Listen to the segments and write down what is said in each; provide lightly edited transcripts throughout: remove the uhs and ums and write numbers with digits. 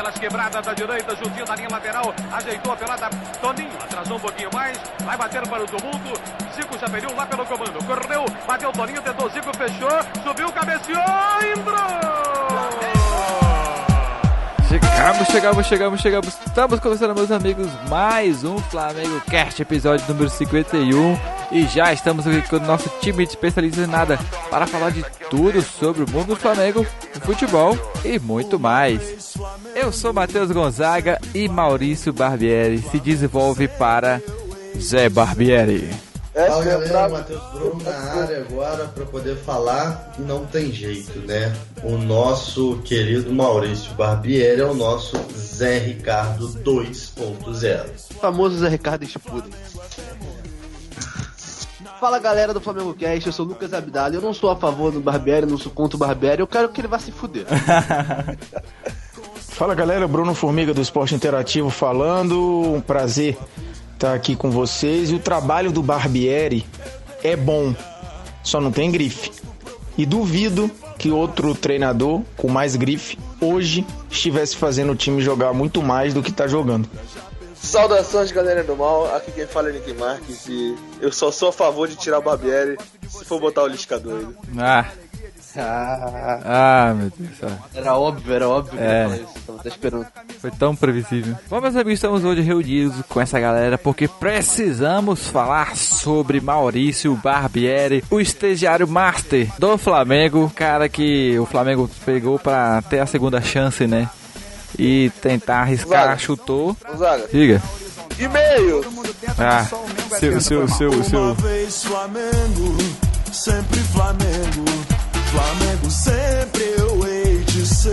pelas quebradas da direita, juntinho da linha lateral, ajeitou a pelada, Toninho, atrasou um pouquinho mais, vai bater para o tumulto, Zico já perdeu lá pelo comando, correu, bateu Toninho, tentou Zico, fechou, subiu, cabeceou, entrou! Chegamos. Estamos começando, meus amigos, mais um Flamengo Cast, episódio número 51. E já estamos aqui com o nosso time de especialistas em nada para falar de tudo sobre o mundo do Flamengo, o futebol e muito mais. Eu sou Matheus Gonzaga e Maurício Barbieri se desenvolve para Zé Barbieri. Fala galera, Matheus Bruno na área agora para poder falar. Não tem jeito, né? O nosso querido Maurício Barbieri é o nosso Zé Ricardo 2.0. O famoso Zé Ricardo Stipuden. Fala galera do Flamengo Cast, eu sou o Lucas Abdala. Eu não sou a favor do Barbieri, não sou contra o Barbieri, eu quero que ele vá se fuder. Fala galera, Bruno Formiga do Esporte Interativo falando. Um prazer estar aqui com vocês. E o trabalho do Barbieri é bom, só não tem grife. E duvido que outro treinador com mais grife hoje estivesse fazendo o time jogar muito mais do que está jogando. Saudações galera do mal, aqui quem fala é Nick Marques e eu só sou a favor de tirar o Barbieri se for botar o Lisca doido. Meu Deus. Era óbvio que ia falar isso, tava até esperando. Foi tão previsível. Bom, meus amigos, estamos hoje reunidos com essa galera porque precisamos falar sobre Maurício Barbieri, o estagiário master do Flamengo, cara que o Flamengo pegou pra ter a segunda chance, né? E tentar arriscar, Gonzaga. Chutou. Gonzaga. Diga. E-mail! Seu. Uma vez Flamengo, sempre Flamengo. Flamengo sempre eu hei de ser.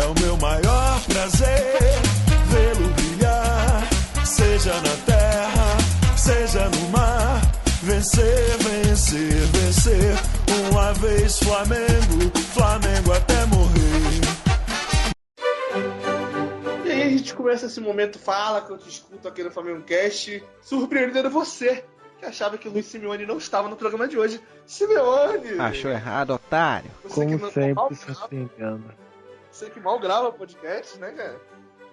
É o meu maior prazer vê-lo brilhar, seja na terra, seja no mar. Vencer, vencer, vencer. Uma vez Flamengo, Flamengo até morrer. E aí a gente começa esse momento, fala que eu te escuto aqui no Flamengo Cast, surpreendendo você, que achava que o Luiz Simeone não estava no programa de hoje. Simeone! Achou errado, otário. Você que Como sempre, mal se grava, engana. você que mal grava podcast, né, cara?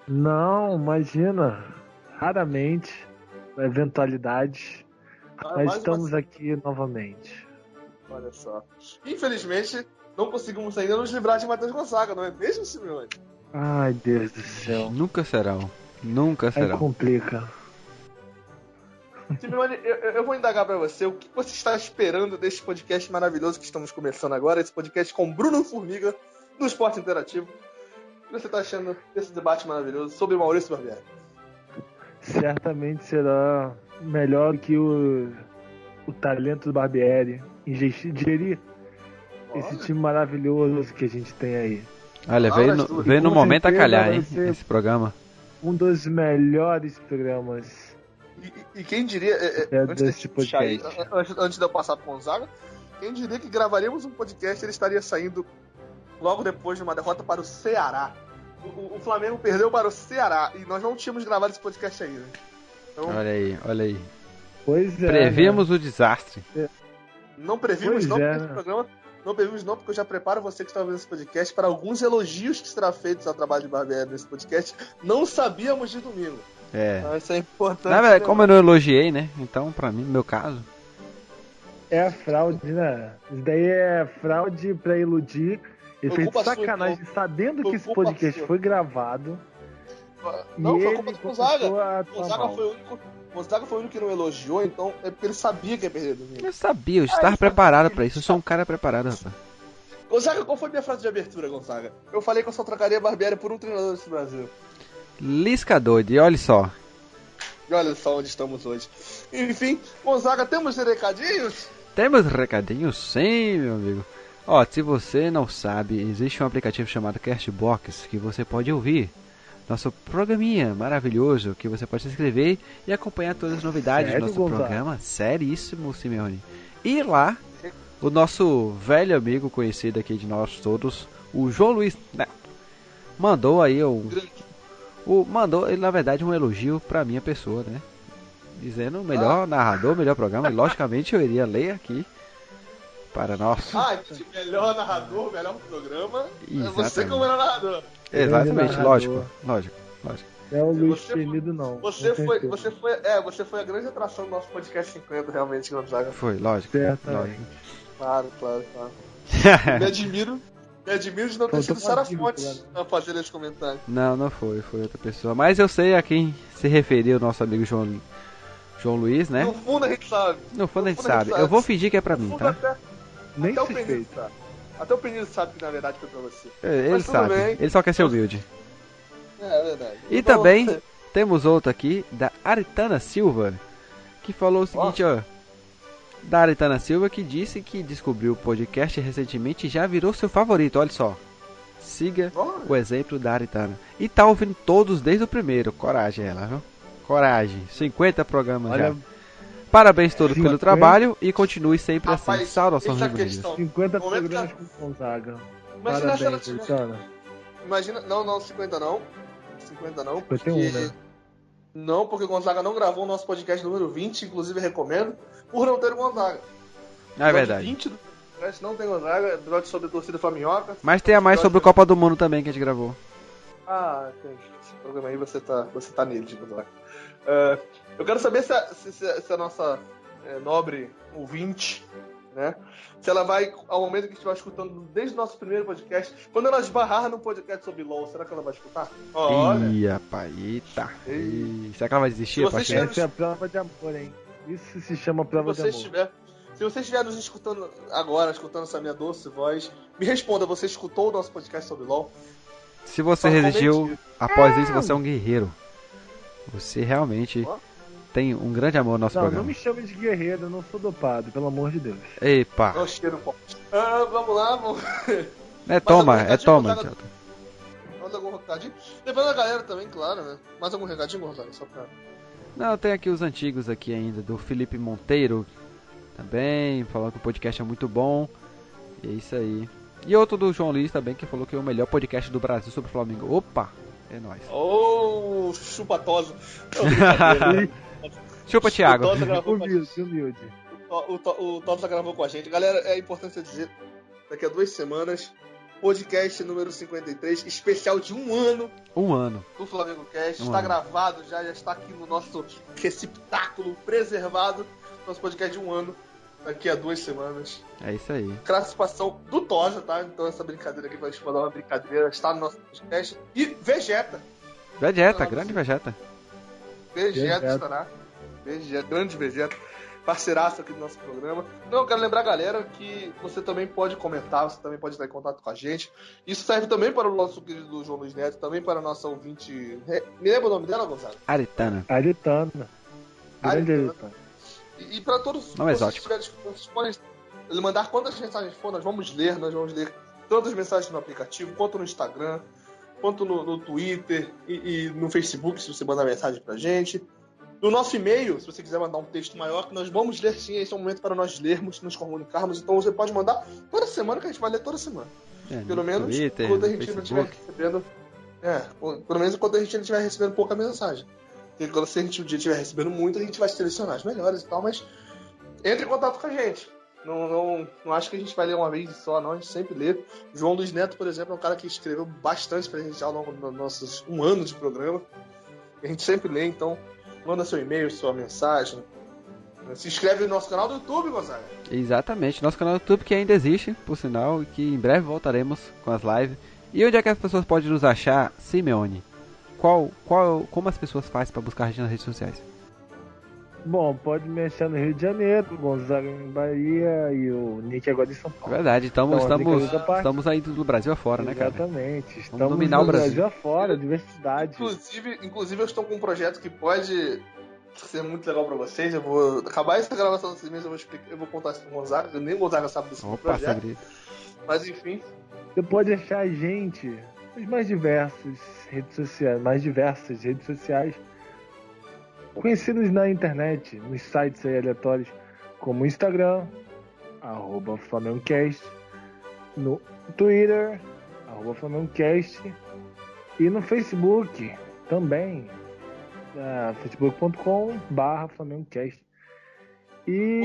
Não, imagina. Raramente, na eventualidade, Ah, mas mais estamos uma- aqui novamente. Olha só. Infelizmente, não conseguimos ainda nos livrar de Matheus Gonzaga, não é mesmo, Simeone? Ai, Deus do céu. Nunca serão. Nunca Aí serão. complica. Simeone, eu vou indagar pra você o que você está esperando deste podcast maravilhoso que estamos começando agora, esse podcast com Bruno Formiga, do Esporte Interativo. O que você está achando desse debate maravilhoso sobre Maurício Barbieri? Certamente será melhor que o talento do Barbieri em gerir esse time maravilhoso que a gente tem aí. Olha, Palavras veio duras. no Com momento a certeza calhar, vai hein, ser- esse programa. Um dos melhores programas. E quem diria, antes, desse de puxar aí, podcast. antes de eu passar pro Gonzaga, quem diria que gravaríamos um podcast e ele estaria saindo logo depois de uma derrota para o Ceará. O Flamengo perdeu para o Ceará e nós não tínhamos gravado esse podcast ainda. Então, Olha aí. Pois é. Prevíamos o desastre. não previmos Pois não, é, porque esse né? programa. Não previmos não, porque eu já preparo você que está ouvindo esse podcast para alguns elogios que serão feitos ao trabalho de Barbieri nesse podcast. Não sabíamos de domingo. É. Então isso é importante. Na verdade, como eu não elogiei, né? Então, pra mim, no meu caso. É a fraude, né? Isso daí é fraude pra iludir. Ele Foi fez culpa sua, sacanagem, sabendo foi que esse culpa podcast sua. foi gravado. Não, e foi ele culpa do começou Gonzaga. a atuar Gonzaga mal. foi o único. Gonzaga foi o único que não elogiou, então é porque ele sabia que ia perder domingo. Eu sabia, eu estava preparado pra isso. Eu sou um cara preparado, rapaz. Gonzaga, qual foi minha frase de abertura, Gonzaga? Eu falei que eu só trocaria Barbieri por um treinador desse Brasil. Lisca doido, e olha só. E olha só onde estamos hoje. Enfim, Gonzaga, temos recadinhos? Temos recadinho sim, meu amigo. Ó, se você não sabe, existe um aplicativo chamado Castbox que você pode ouvir nosso programinha maravilhoso, que você pode se inscrever e acompanhar todas as novidades Sério, do nosso Gonzaga? programa. Seríssimo, Simeone. E lá, o nosso velho amigo conhecido aqui de nós todos, o João Luiz Neto, mandou aí mandou, ele, na verdade, um elogio pra minha pessoa, né? Dizendo melhor narrador, melhor programa. E logicamente eu iria ler aqui para nosso. Melhor narrador, melhor programa. Exatamente. É você como melhor narrador. Exatamente, narrador. lógico. Não é o Luiz Você Penido, não. Você foi a grande atração do nosso podcast 50, realmente, Gonzaga. Foi, lógico. Certamente. Claro. Me admiro de não ter sido Sara Fontes a fazer esse comentário. Não foi outra pessoa. Mas eu sei a quem se referia o nosso amigo João Luiz, né? No fundo a gente sabe. No fundo a gente sabe. Eu vou fingir que é pra mim, tá? Nem Até o suspeito. Penido sabe. Até o Penido sabe que na verdade foi pra você. Ele Mas tudo sabe. bem. Ele só quer ser humilde. É verdade. E Então, também temos outro aqui, da Aritana Silva, que falou o seguinte, ó. Da Aritana Silva, que disse que descobriu o podcast recentemente e já virou seu favorito, olha só. Siga o exemplo da Aritana. E tá ouvindo todos desde o primeiro. Coragem ela, viu? Coragem. 50 programas já. Parabéns todos pelo trabalho e continue sempre assim. Saudações rubro-negras. 50 programas com Gonzaga. Imagina se ela Parabéns, tiver... Aritana. Imagina... Não, 50 não. 50 não, 51, né? Não, porque o Gonzaga não gravou o nosso podcast número 20, inclusive recomendo, por não ter o Gonzaga. É verdade. 20 do podcast não tem Gonzaga, episódio sobre a torcida Faminhoca. Mas tem a mais sobre o Copa do Mundo também que a gente gravou. Tem. Esse programa aí você tá nele, de Gonzaga. Eu quero saber se a nossa nobre ouvinte, né? Se ela vai, ao momento que estiver escutando desde o nosso primeiro podcast, quando ela esbarrar no podcast sobre LOL, será que ela vai escutar? Olha. Ih, rapaz, eita. Será que ela vai desistir? Essa é a prova de amor, hein? Isso se chama prova de amor. Se você estiver nos escutando agora, escutando essa minha doce voz, me responda, você escutou o nosso podcast sobre LOL? Se você resistiu após isso, você é um guerreiro. Você realmente tem um grande amor no nosso programa. Não me chame de guerreiro, eu não sou dopado, pelo amor de Deus. Epa. É o cheiro forte. Vamos lá. Toma. Mais algum recadinho? Lembrando a galera também, claro, né? Mais algum recadinho, Gonzaga? Só pra... Não, tem aqui os antigos aqui ainda, do Felipe Monteiro também, falando que o podcast é muito bom. E é isso aí. E outro do João Luiz também, que falou que é o melhor podcast do Brasil sobre o Flamengo. Opa! É nóis. Chupatoso. Chupa, Thiago. Humilde. O Tosa gravou com a gente. Galera, é importante dizer, daqui a 2 semanas, podcast número 53, especial de 1 ano. 1 ano. Do Flamengo Cast. Está gravado, já está aqui no nosso receptáculo preservado. Nosso podcast de 1 ano. Daqui a 2 semanas. É isso aí. Classificação do Tosa, tá? Então essa brincadeira aqui vai te mandar uma brincadeira. Está no nosso podcast. E Vegeta. Grande Vegeta. Vegeta estará. Grande Vegeta. Parceiraço aqui do nosso programa. Não, eu quero lembrar, galera, que você também pode comentar, você também pode estar em contato com a gente. Isso serve também para o nosso querido João Luiz Neto, também para a nossa ouvinte. Me lembra o nome dela, Gonzaga? Aritana. Grande Aritana. E para todos não vocês exótico. Vocês podem mandar quantas mensagens for, nós vamos ler tantas mensagens no aplicativo, quanto no Instagram, quanto no Twitter e no Facebook, se você mandar mensagem pra gente. No nosso e-mail, se você quiser mandar um texto maior, que nós vamos ler sim, esse é o momento para nós lermos, nos comunicarmos. Então você pode mandar toda semana, que a gente vai ler toda semana. Pelo menos Twitter, quando a gente Facebook. não estiver recebendo. Pelo menos quando a gente não estiver recebendo pouca mensagem. Porque se a gente um dia estiver recebendo muito, a gente vai selecionar as melhores e tal, mas entre em contato com a gente. Não acho que a gente vai ler uma vez só, não. A gente sempre lê. João Luiz Neto, por exemplo, é um cara que escreveu bastante pra gente ao longo dos nossos 1 ano de programa. A gente sempre lê, então manda seu e-mail, sua mensagem. Se inscreve no nosso canal do YouTube, Gonzaga. Exatamente, nosso canal do YouTube que ainda existe, por sinal, e que em breve voltaremos com as lives. E onde é que as pessoas podem nos achar, Simeone? Como as pessoas fazem para buscar a gente nas redes sociais? Bom, pode me achar no Rio de Janeiro, Gonzaga em Bahia e o Nick agora em São Paulo. Verdade, estamos aí do Brasil afora, né, cara? Exatamente, estamos dominar o Brasil afora, diversidade. Inclusive eu estou com um projeto que pode ser muito legal pra vocês. Eu vou acabar essa gravação desse mês, eu vou contar isso pro Gonzaga, nem o Gonzaga sabe desse projeto. Segredo. Mas enfim. Você pode achar a gente nas mais diversas redes sociais, conhecidos na internet, nos sites aí aleatórios, como o Instagram, @FlamengoCast, no Twitter, @FlamengoCast, e no Facebook também, facebook.com/FlamengoCast. E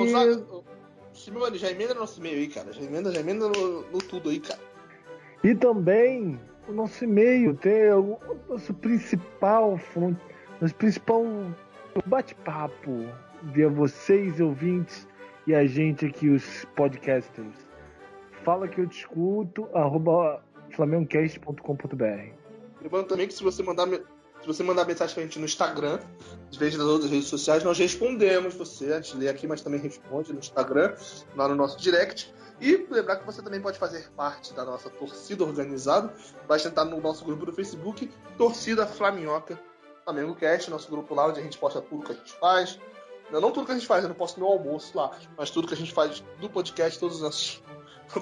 Simeone, já emenda nosso e-mail aí, cara. Já emenda no tudo aí, cara. E também o nosso e-mail tem o nosso principal fonte, nosso principal bate-papo via vocês, ouvintes, e a gente aqui, os podcasters. Fala que eu te escuto, @flamengocast.com.br. Lembrando também que se você mandar mensagem pra gente no Instagram, às vezes nas outras redes sociais, nós respondemos você. A gente lê aqui, mas também responde no Instagram, lá no nosso direct. E lembrar que você também pode fazer parte da nossa torcida organizada. Basta entrar no nosso grupo do Facebook, Torcida Flaminhoca, Flamengo Cast, nosso grupo lá, onde a gente posta tudo que a gente faz. Não tudo que a gente faz, eu não posto meu almoço lá, mas tudo que a gente faz do podcast, todos os nossos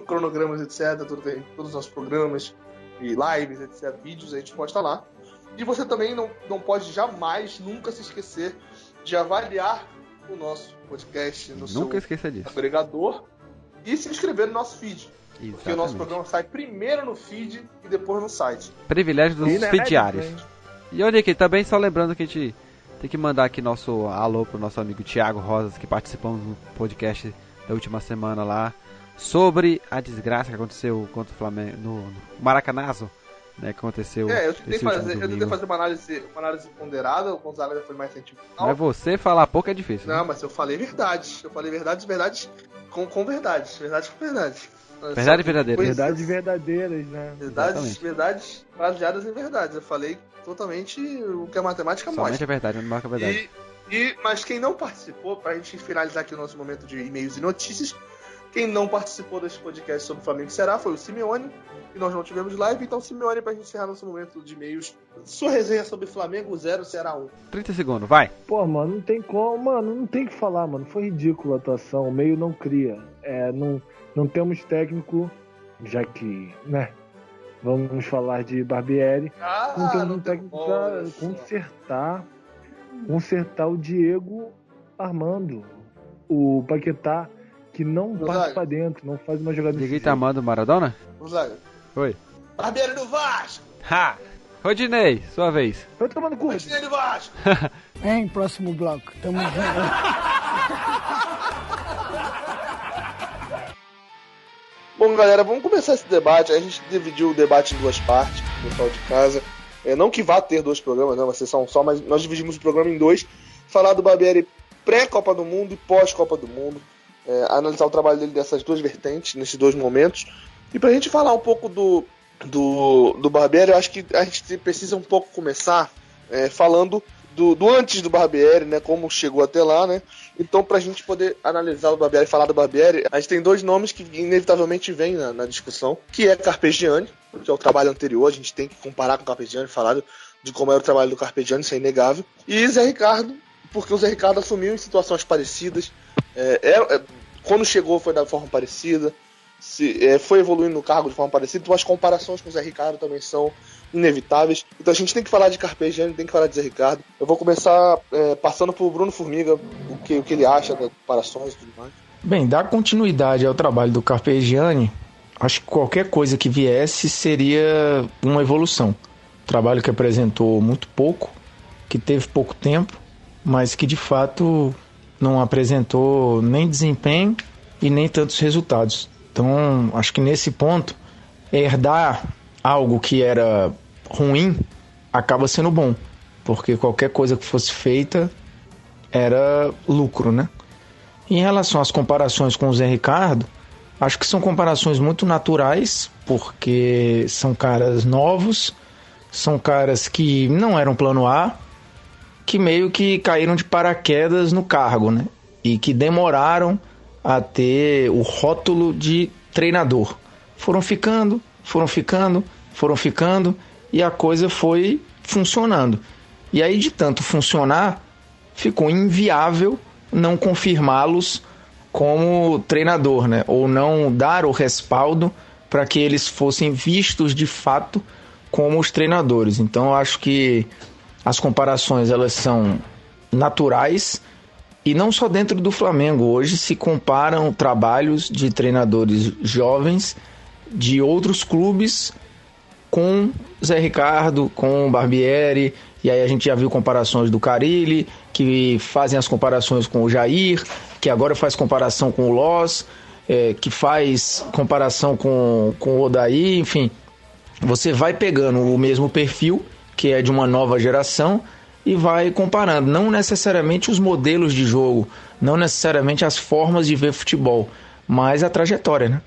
cronogramas, etc., todos os nossos programas e lives, etc., vídeos, a gente posta lá. E você também não pode jamais, nunca se esquecer de avaliar o nosso podcast no seu agregador e se inscrever no nosso feed. Exatamente. Porque o nosso programa sai primeiro no feed e depois no site. Privilégio dos feediários. E olha aqui, também só lembrando que a gente tem que mandar aqui nosso alô pro nosso amigo Thiago Rosas, que participamos do podcast da última semana lá, sobre a desgraça que aconteceu contra o Flamengo no Maracanazo, né, que aconteceu. Eu tentei fazer uma análise ponderada, o Gonzaga foi mais científico. Mas você falar pouco é difícil. Não, né? Mas eu falei verdade. Eu falei verdade com verdade. Verdade com verdade. Verdade verdadeira. Verdades verdadeiras, né? Verdades baseadas em verdades. Eu falei totalmente o que a matemática mostra. Somente a verdade, não marca a verdade. Mas quem não participou, pra gente finalizar aqui o nosso momento de e-mails e notícias, quem não participou desse podcast sobre o Flamengo e Ceará foi o Simeone, e nós não tivemos live, então Simeone, pra gente encerrar nosso momento de e-mails, sua resenha sobre Flamengo 0, Ceará 1. 30 segundos, vai. Pô, mano, não tem como, mano, não tem o que falar, mano, foi ridícula a atuação, o meio não cria, não temos técnico, já que, né, vamos falar de Barbieri, não temos um técnico pra consertar o Diego Armando, o Paquetá, que não passa pra dentro, não faz uma jogada. Ninguém tá amando o Maradona? Gonzaga. Oi. Barbieri do Vasco! Ha! Rodinei, sua vez. Tô tomando cu. Rodinei do Vasco! Em próximo bloco. Tamo junto. Bom, galera, vamos começar esse debate. A gente dividiu o debate em duas partes, o pessoal de casa. Não que vá ter dois programas, não, vai ser só um só, mas nós dividimos o programa em dois. Falar do Barbieri pré-Copa do Mundo e pós-Copa do Mundo. Analisar o trabalho dele dessas duas vertentes, nesses dois momentos. E pra gente falar um pouco do Barbieri, eu acho que a gente precisa um pouco começar falando do antes do Barbieri, né, como chegou até lá, né. Então, pra gente poder analisar o Barbieri e falar do Barbieri, a gente tem dois nomes que inevitavelmente vêm na discussão, que é Carpegiani, que é o trabalho anterior, a gente tem que comparar com o Carpegiani, falar de como era o trabalho do Carpegiani, isso é inegável, e Zé Ricardo, porque o Zé Ricardo assumiu em situações parecidas, quando chegou foi da forma parecida, foi evoluindo no cargo de forma parecida, então as comparações com o Zé Ricardo também são inevitáveis. Então a gente tem que falar de Carpegiani, tem que falar de Zé Ricardo. Eu vou começar passando por Bruno Formiga, o que ele acha das comparações e tudo mais. Bem, dar continuidade ao trabalho do Carpegiani, acho que qualquer coisa que viesse seria uma evolução. Trabalho que apresentou muito pouco, que teve pouco tempo, mas que de fato não apresentou nem desempenho e nem tantos resultados. Então, acho que nesse ponto, herdar algo que era ruim acaba sendo bom, porque qualquer coisa que fosse feita era lucro, né? Em relação às comparações com o Zé Ricardo, acho que são comparações muito naturais, porque são caras novos, são caras que não eram plano A, que meio que caíram de paraquedas no cargo, né? E que demoraram a ter o rótulo de treinador. Foram ficando, e a coisa foi funcionando. E aí, de tanto funcionar, ficou inviável não confirmá-los como treinador, né? Ou não dar o respaldo para que eles fossem vistos de fato como os treinadores. Então, eu acho que as comparações elas são naturais e não só dentro do Flamengo. Hoje se comparam trabalhos de treinadores jovens de outros clubes com Zé Ricardo, com Barbieri, e aí a gente já viu comparações do Carille, que fazem as comparações com o Jair, que agora faz comparação com o Loss, que faz comparação com o Odair, enfim. Você vai pegando o mesmo perfil, que é de uma nova geração, e vai comparando, não necessariamente os modelos de jogo, não necessariamente as formas de ver futebol, mas a trajetória, né?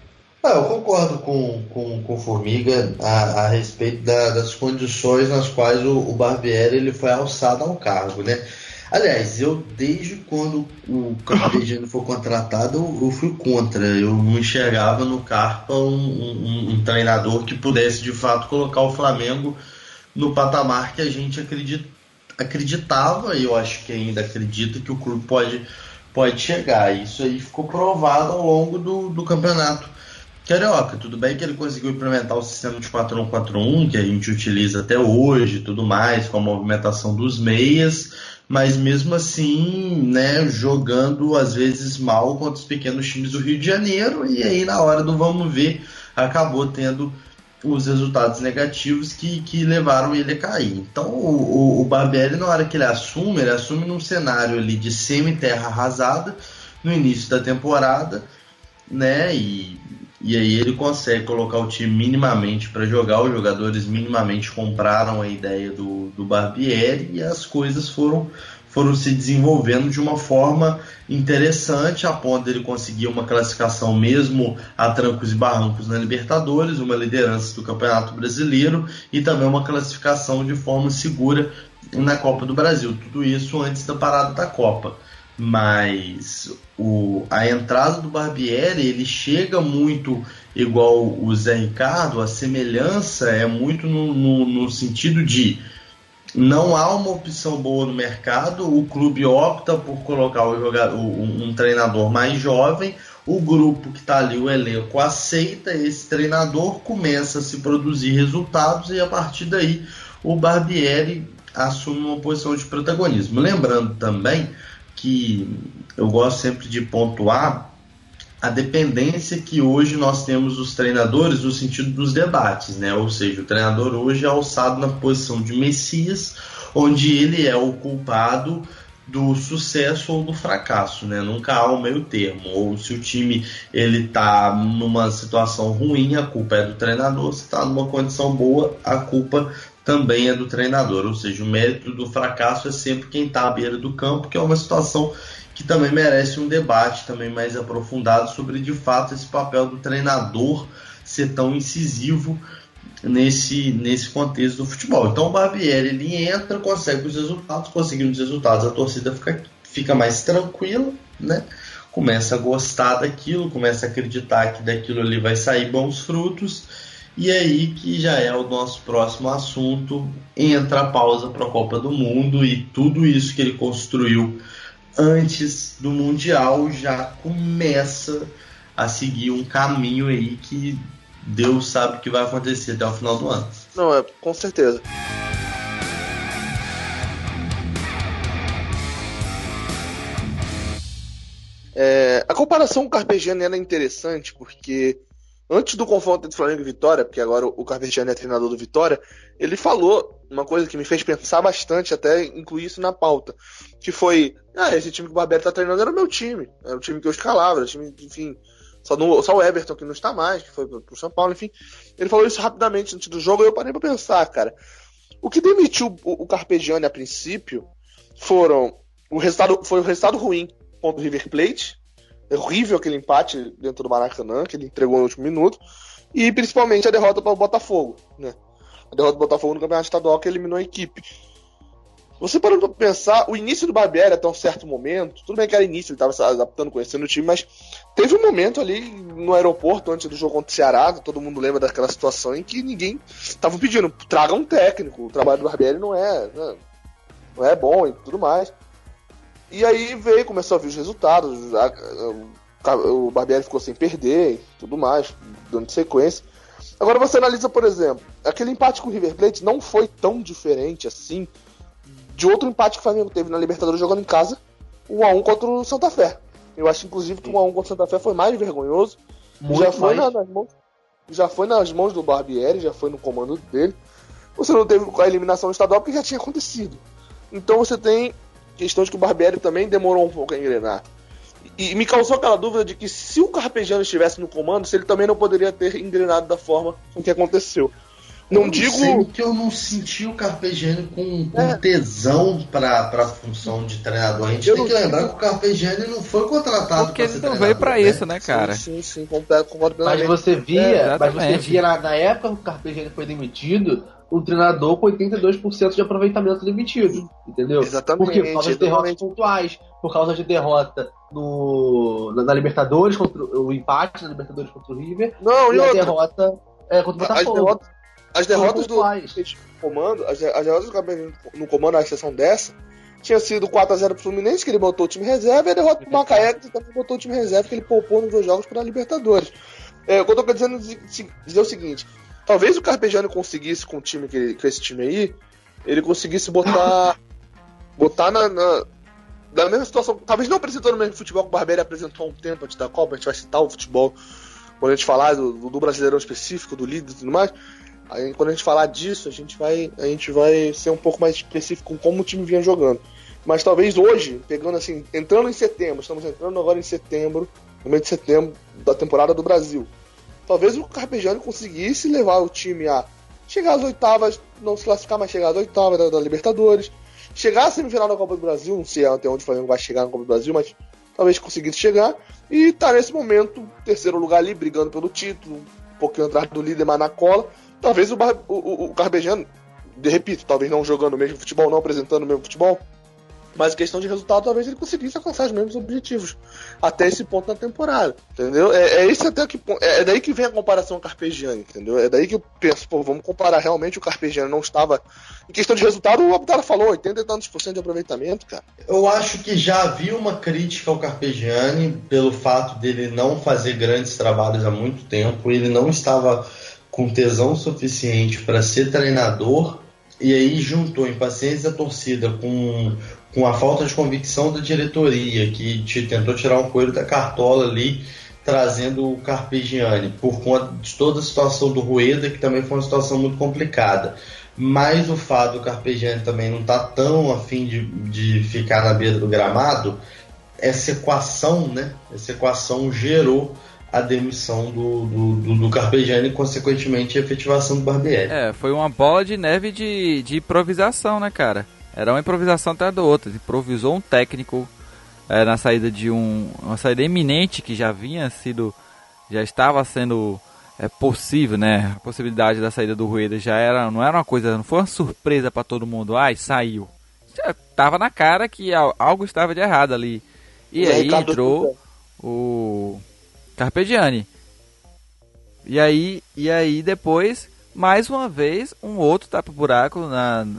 Eu concordo com o Formiga a respeito das condições nas quais o Barbieri ele foi alçado ao cargo, né? Aliás, desde quando o Carpegiani foi contratado, eu fui contra. Eu não enxergava no Carpa um treinador que pudesse de fato colocar o Flamengo no patamar que a gente acreditava, e eu acho que ainda acredita que o clube pode chegar. Isso aí ficou provado ao longo do campeonato carioca. Tudo bem que ele conseguiu implementar o sistema de 4-1-4-1 que a gente utiliza até hoje, tudo mais, com a movimentação dos meias, mas mesmo assim, né, jogando às vezes mal contra os pequenos times do Rio de Janeiro, e aí na hora do vamos ver acabou tendo os resultados negativos que levaram ele a cair. Então o Barbieri, na hora que ele assume num cenário ali de semi-terra arrasada no início da temporada, né, e aí ele consegue colocar o time minimamente para jogar, os jogadores minimamente compraram a ideia do Barbieri, e as coisas foram se desenvolvendo de uma forma interessante, a ponto dele conseguir uma classificação mesmo a trancos e barrancos na Libertadores, uma liderança do Campeonato Brasileiro e também uma classificação de forma segura na Copa do Brasil. Tudo isso antes da parada da Copa. Mas a entrada do Barbieri, ele chega muito igual o Zé Ricardo, a semelhança é muito no sentido de não há uma opção boa no mercado, o clube opta por colocar um treinador mais jovem, o grupo que está ali, o elenco, aceita esse treinador, começa a se produzir resultados, e a partir daí o Barbieri assume uma posição de protagonismo. Lembrando também que eu gosto sempre de pontuar a dependência que hoje nós temos dos treinadores no sentido dos debates, né? Ou seja, o treinador hoje é alçado na posição de Messias, onde ele é o culpado do sucesso ou do fracasso, né? Nunca há um meio termo. Ou se o time ele está numa situação ruim, a culpa é do treinador. Se está numa condição boa, a culpa também é do treinador. Ou seja, o mérito do fracasso é sempre quem está à beira do campo, que é uma situação que também merece um debate também mais aprofundado sobre, de fato, esse papel do treinador ser tão incisivo nesse contexto do futebol. Então o Barbieri, ele entra, consegue os resultados, conseguindo os resultados, a torcida fica mais tranquila, né? Começa a gostar daquilo, começa a acreditar que daquilo ali vai sair bons frutos, e aí que já é o nosso próximo assunto, entra a pausa para a Copa do Mundo, e tudo isso que ele construiu antes do Mundial já começa a seguir um caminho aí que Deus sabe o que vai acontecer até o final do ano. Não, com certeza. A comparação com o Carpegiani era interessante porque antes do confronto entre Flamengo e Vitória, porque agora o Carpegiani é treinador do Vitória, ele falou uma coisa que me fez pensar bastante, até incluir isso na pauta, que foi, esse time que o Barbieri tá treinando era o meu time, era o time que eu escalava, era o time, enfim, só o Everton que não está mais, que foi pro São Paulo, enfim. Ele falou isso rapidamente antes do jogo, e eu parei pra pensar, cara, o que demitiu o Carpegiani a princípio foi o resultado ruim contra o River Plate. É horrível aquele empate dentro do Maracanã, que ele entregou no último minuto, e principalmente a derrota para o Botafogo, né? A derrota do Botafogo no Campeonato Estadual, que eliminou a equipe. Você parando para pensar, o início do Barbieri até um certo momento, tudo bem que era início, ele estava se adaptando, conhecendo o time, mas teve um momento ali no aeroporto, antes do jogo contra o Ceará, todo mundo lembra daquela situação em que ninguém estava pedindo, traga um técnico, o trabalho do Barbieri não é bom e tudo mais. E aí começou a vir os resultados, o Barbieri ficou sem perder e tudo mais, dando sequência. Agora você analisa, por exemplo, aquele empate com o River Plate não foi tão diferente assim de outro empate que o Flamengo teve na Libertadores jogando em casa, 1-1 contra o Santa Fé. Eu acho, inclusive, que o 1-1 contra o Santa Fé foi mais vergonhoso. Muito já foi nas mãos. já foi nas mãos do Barbieri, já foi no comando dele. Você não teve a eliminação estadual porque já tinha acontecido. Então você tem questões que o Barbieri também demorou um pouco a engrenar. E me causou aquela dúvida de que se o Carpegiani estivesse no comando, se ele também não poderia ter engrenado da forma com que aconteceu. Não digo que eu não senti o Carpegiani com tesão para a função de treinador. A gente tem que lembrar que o Carpegiani não foi contratado porque ele não veio para isso, né, cara? Sim, concordo plenamente. Mas você via, na época que o Carpegiani foi demitido, um treinador com 82% de aproveitamento demitido, entendeu? Exatamente. Por causa de derrotas pontuais, por causa de derrota na Libertadores, contra o empate na Libertadores contra o River, e a derrota contra o Botafogo. As derrotas do comando, as derrotas do Carpegiani no comando, a exceção dessa, tinha sido 4-0 pro Fluminense, que ele botou o time reserva, e a derrota pro Macaé, que também botou o time reserva, que ele poupou nos 2 jogos para a Libertadores. O que eu tô querendo dizer é o seguinte: talvez o Carpegiani conseguisse, com o time com esse time aí, ele conseguisse botar na mesma situação, talvez não apresentando o mesmo futebol que o Barbieri apresentou há um tempo antes da Copa. A gente vai citar o futebol quando a gente falar do Brasileirão específico, do líder e tudo mais. Aí, quando a gente falar disso, a gente vai ser um pouco mais específico com como o time vinha jogando. Mas talvez hoje, pegando assim, entrando em setembro, estamos entrando agora em setembro, no mês de setembro da temporada do Brasil, talvez o Carpegiani conseguisse levar o time a chegar às oitavas, não se classificar, mas chegar às oitavas da Libertadores, chegar à semifinal da Copa do Brasil. Não sei até onde o Flamengo vai chegar na Copa do Brasil, mas talvez conseguisse chegar e tá nesse momento, terceiro lugar ali, brigando pelo título, um pouquinho atrás do líder, mas na cola. Talvez o Carpegiani, repito, talvez não jogando o mesmo futebol, não apresentando o mesmo futebol, mas em questão de resultado, talvez ele conseguisse alcançar os mesmos objetivos até esse ponto da temporada, entendeu? É daí que vem a comparação ao Carpegiani, entendeu? É daí que eu penso, vamos comparar realmente. O Carpegiani não estava, em questão de resultado, o Abdala falou, 80 e tantos % de aproveitamento, cara. Eu acho que já havia uma crítica ao Carpegiani pelo fato dele não fazer grandes trabalhos há muito tempo. Ele não estava com tesão suficiente para ser treinador, e aí juntou a impaciência da torcida com a falta de convicção da diretoria, que tentou tirar um coelho da cartola ali, trazendo o Carpegiani, por conta de toda a situação do Rueda, que também foi uma situação muito complicada. Mas o fato do Carpegiani também não estar tão afim de ficar na beira do gramado, essa equação gerou a demissão do Carpegiani e, consequentemente, a efetivação do Barbieri. Foi uma bola de neve de improvisação, né, cara? Era uma improvisação atrás da outra. Improvisou um técnico na saída de uma saída iminente que já estava sendo possível, né? A possibilidade da saída do Rueda não era uma coisa, não foi uma surpresa para todo mundo. Saiu. Já tava na cara que algo estava de errado ali. E aí entrou o Carpegiani. E aí depois, mais uma vez, um outro tapa-buraco,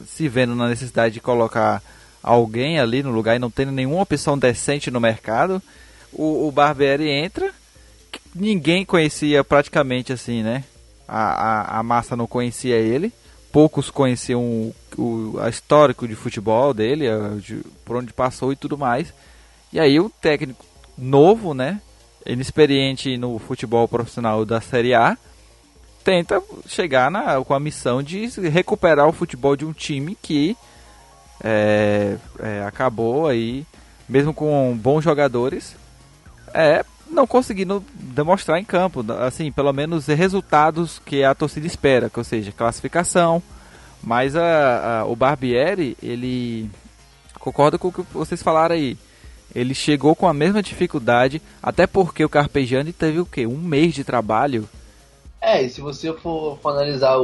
se vendo na necessidade de colocar alguém ali no lugar e não tendo nenhuma opção decente no mercado. O Barbieri entra, ninguém conhecia praticamente assim, né? A massa não conhecia ele, poucos conheciam o histórico de futebol dele, por onde passou e tudo mais. E aí o técnico novo, né? Inexperiente no futebol profissional da Série A, tenta chegar com a missão de recuperar o futebol de um time que acabou aí, mesmo com bons jogadores, não conseguindo demonstrar em campo, assim, pelo menos resultados que a torcida espera, ou seja, classificação. Mas o Barbieri, ele concorda com o que vocês falaram aí. Ele chegou com a mesma dificuldade, até porque o Carpegiani teve o quê? Um mês de trabalho? E se você for analisar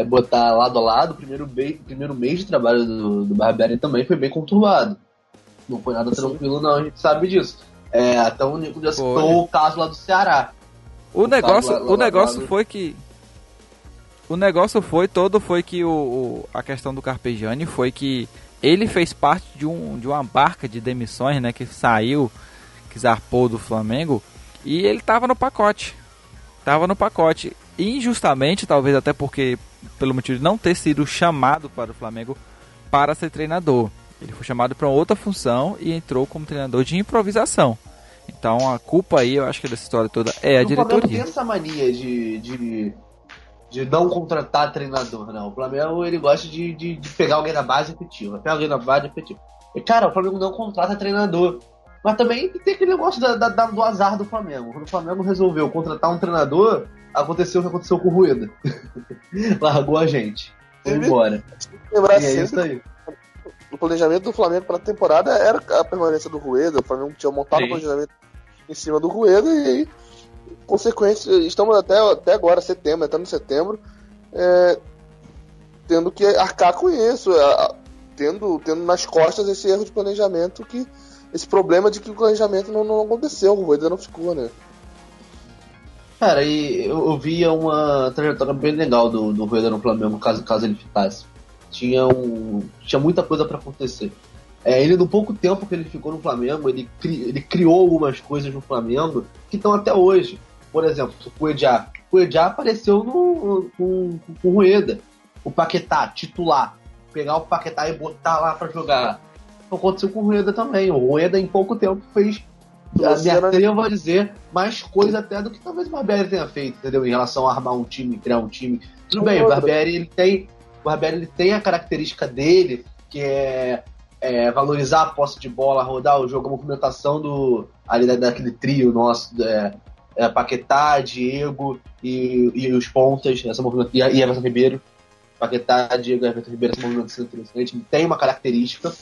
botar lado a lado, o primeiro mês de trabalho do Barbieri também foi bem conturbado. Não foi nada tranquilo, não, a gente sabe disso. Até o Nico já citou o caso lá do Ceará. O negócio foi que a questão do Carpegiani foi que ele fez parte de uma barca de demissões, né, que zarpou do Flamengo, e ele estava no pacote. Injustamente, talvez até porque, pelo motivo de não ter sido chamado para o Flamengo para ser treinador. Ele foi chamado para outra função e entrou como treinador de improvisação. Então a culpa aí, eu acho que dessa história toda é a diretoria. O Flamengo tem essa mania de não contratar treinador, não. O Flamengo, ele gosta de pegar alguém na base efetiva. Pega alguém na base efetiva. E, cara, o Flamengo não contrata treinador. Mas também tem aquele negócio do azar do Flamengo. Quando o Flamengo resolveu contratar um treinador, aconteceu o que aconteceu com o Rueda. Largou a gente. Foi embora. Lembrar e é isso aí. O planejamento do Flamengo para a temporada era a permanência do Rueda. O Flamengo tinha montado o planejamento em cima do Rueda e aí, consequência, estamos até agora, entrando em setembro, tendo que arcar com isso, tendo nas costas esse erro de planejamento, esse problema de que o planejamento não aconteceu, o Rueda não ficou, né? Cara, e eu via uma trajetória bem legal do Rueda no Flamengo, caso ele ficasse. Tinha muita coisa para acontecer. Ele, no pouco tempo que ele ficou no Flamengo, ele criou algumas coisas no Flamengo que estão até hoje. Por exemplo, o Cuejá. O Cuejá apareceu com o Rueda. O Paquetá, titular. Pegar o Paquetá e botar lá para jogar. Aconteceu com o Rueda também. O Rueda, em pouco tempo, fez, me atrevo a dizer, mais coisa até do que talvez o Barbieri tenha feito, entendeu? Em relação a armar um time, criar um time. Tudo bem, o Barbieri ele tem a característica dele, que é valorizar a posse de bola, rodar o jogo, a movimentação daquele trio nosso, Paquetá, Diego e os pontas, e Everton Ribeiro. Paquetá, Diego e Everton Ribeiro, essa movimentação interessante, tem uma característica,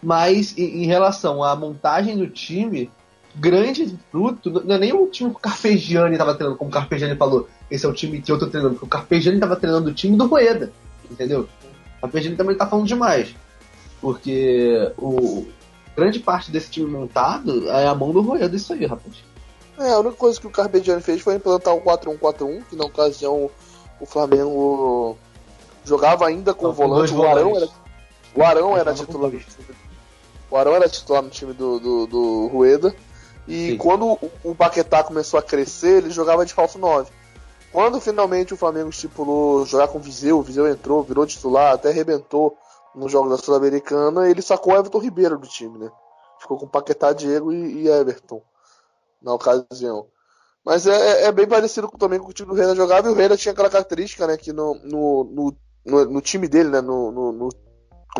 mas em relação à montagem do time, grande fruto, não é nem o time que o Carpegiani estava treinando, como o Carpegiani falou, esse é o time que eu estou treinando, porque o Carpegiani estava treinando o time do Rueda, entendeu? O Carpegiani também está falando demais. Porque grande parte desse time montado é a mão do Rueda, isso aí, rapaz. A única coisa que o Carpegiani fez foi implantar o 4-1-4-1, que na ocasião o Flamengo jogava ainda com o volante. O Arão era titular no time. O Arão era titular no time do Rueda. E sim, quando o Paquetá começou a crescer, ele jogava de falso 9. Quando finalmente o Flamengo estipulou jogar com o Viseu entrou, virou titular, até arrebentou no jogo da Sul-Americana, ele sacou o Everton Ribeiro do time, né? Ficou com Paquetá, Diego e Everton na ocasião. Mas é bem parecido também com o time do Reina jogava, e o Reina tinha aquela característica, né, que no time dele, né, como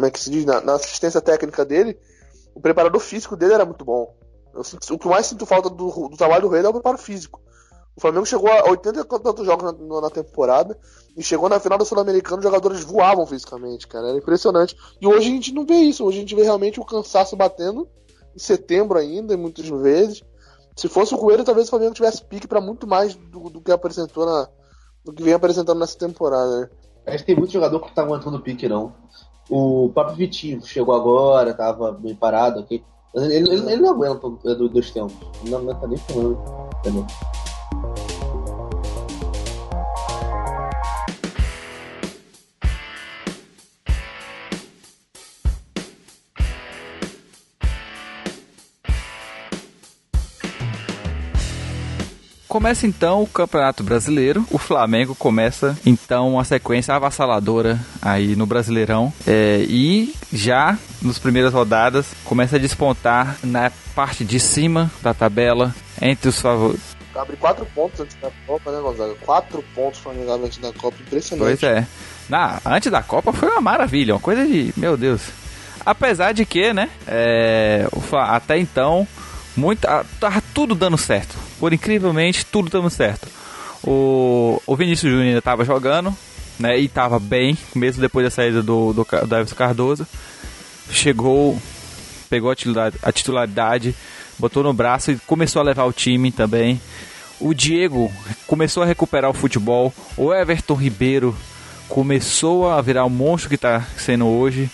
é que se diz, na assistência técnica dele, o preparador físico dele era muito bom. O que mais sinto falta do trabalho do Reina é o preparo físico. O Flamengo chegou a 80 e tantos jogos na temporada e chegou na final da Sul-Americana, os jogadores voavam fisicamente, cara. Era impressionante. E hoje a gente não vê isso. Hoje a gente vê realmente o cansaço batendo em setembro ainda, muitas vezes. Se fosse o Coelho, talvez o Flamengo tivesse pique para muito mais do que apresentou do que vem apresentando nessa temporada, né? Acho que tem muito jogador que não tá aguentando o pique, não. O próprio Vitinho chegou agora, tava bem parado aqui. Mas ele não aguenta dos tempos. Ele não aguenta nem falando, entendeu? Começa então o Campeonato Brasileiro. O Flamengo começa então uma sequência avassaladora aí no Brasileirão. E já nas primeiras rodadas começa a despontar na parte de cima da tabela entre os favoritos. Abre 4 pontos antes da Copa, né, Gonzaga? 4 pontos Flamengo antes da Copa, impressionante. Pois é. Antes da Copa foi uma maravilha, uma coisa de... Meu Deus. Apesar de que, né, até então... Tava tudo dando certo. Por incrivelmente, tudo dando certo. O Vinícius Júnior ainda tava jogando, né? E tava bem, mesmo depois da saída do Everton Cardoso. Chegou, pegou a titularidade, botou no braço e começou a levar o time também. O Diego começou a recuperar o futebol. O Everton Ribeiro começou a virar o monstro que tá sendo hoje.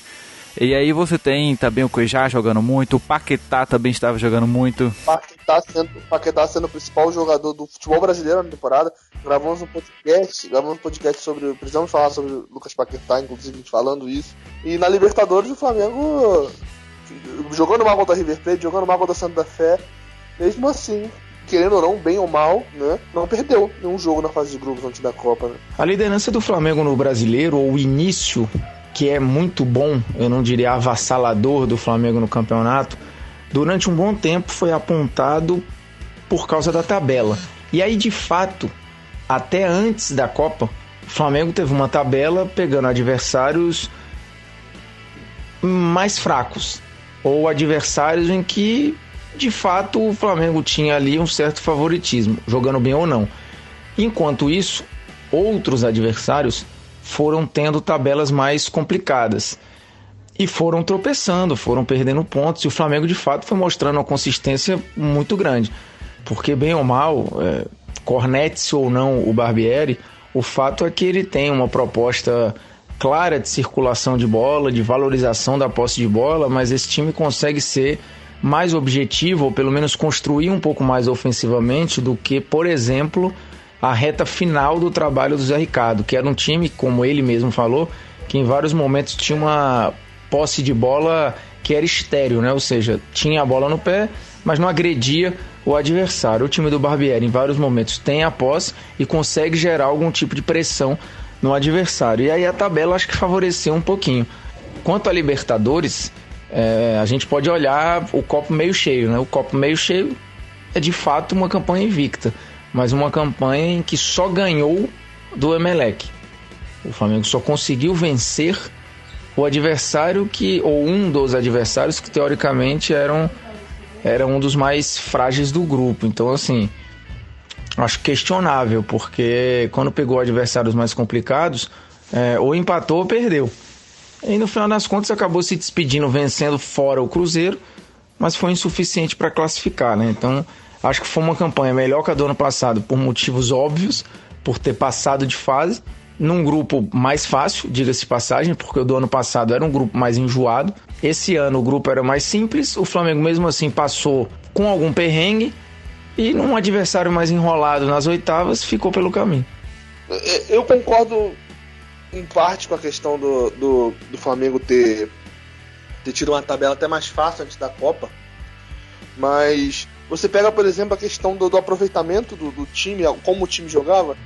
E aí você tem também o Cuejá jogando muito, o Paquetá também estava jogando muito. Paquetá sendo o principal jogador do futebol brasileiro na temporada. Gravamos um podcast sobre... Precisamos falar sobre o Lucas Paquetá, inclusive, a gente falando isso. E na Libertadores o Flamengo jogando mal contra a River Plate, jogando mal contra a Santa Fé. Mesmo assim, querendo ou não, bem ou mal, né, não perdeu nenhum jogo na fase de grupos antes da Copa, né? A liderança do Flamengo no Brasileiro, ou o início... que é muito bom, eu não diria avassalador do Flamengo no campeonato, durante um bom tempo foi apontado por causa da tabela. E aí, de fato, até antes da Copa, o Flamengo teve uma tabela pegando adversários mais fracos, ou adversários em que, de fato, o Flamengo tinha ali um certo favoritismo, jogando bem ou não. Enquanto isso, outros adversários foram tendo tabelas mais complicadas e foram tropeçando, foram perdendo pontos, e o Flamengo de fato foi mostrando uma consistência muito grande, porque bem ou mal, cornete-se ou não o Barbieri, o fato é que ele tem uma proposta clara de circulação de bola, de valorização da posse de bola, mas esse time consegue ser mais objetivo, ou pelo menos construir um pouco mais ofensivamente do que, por exemplo, a reta final do trabalho do Zé Ricardo, que era um time, como ele mesmo falou, que em vários momentos tinha uma posse de bola que era estéril, né? Ou seja, tinha a bola no pé, mas não agredia o adversário. O time do Barbieri, em vários momentos, tem a posse e consegue gerar algum tipo de pressão no adversário. E aí a tabela acho que favoreceu um pouquinho. Quanto a Libertadores, a gente pode olhar o copo meio cheio, né? O copo meio cheio é de fato uma campanha invicta, mas uma campanha em que só ganhou do Emelec. O Flamengo só conseguiu vencer o adversário ou um dos adversários que teoricamente era um dos mais frágeis do grupo. Então, assim, acho questionável, porque quando pegou adversários mais complicados, ou empatou ou perdeu. E no final das contas acabou se despedindo, vencendo fora o Cruzeiro, mas foi insuficiente para classificar, né? Então, acho que foi uma campanha melhor que a do ano passado por motivos óbvios, por ter passado de fase, num grupo mais fácil, diga-se de passagem, porque o do ano passado era um grupo mais enjoado. Esse ano o grupo era mais simples, o Flamengo mesmo assim passou com algum perrengue e num adversário mais enrolado nas oitavas ficou pelo caminho. Eu concordo em parte com a questão do Flamengo ter tido uma tabela até mais fácil antes da Copa, mas você pega, por exemplo, a questão do aproveitamento do time, como o time jogava.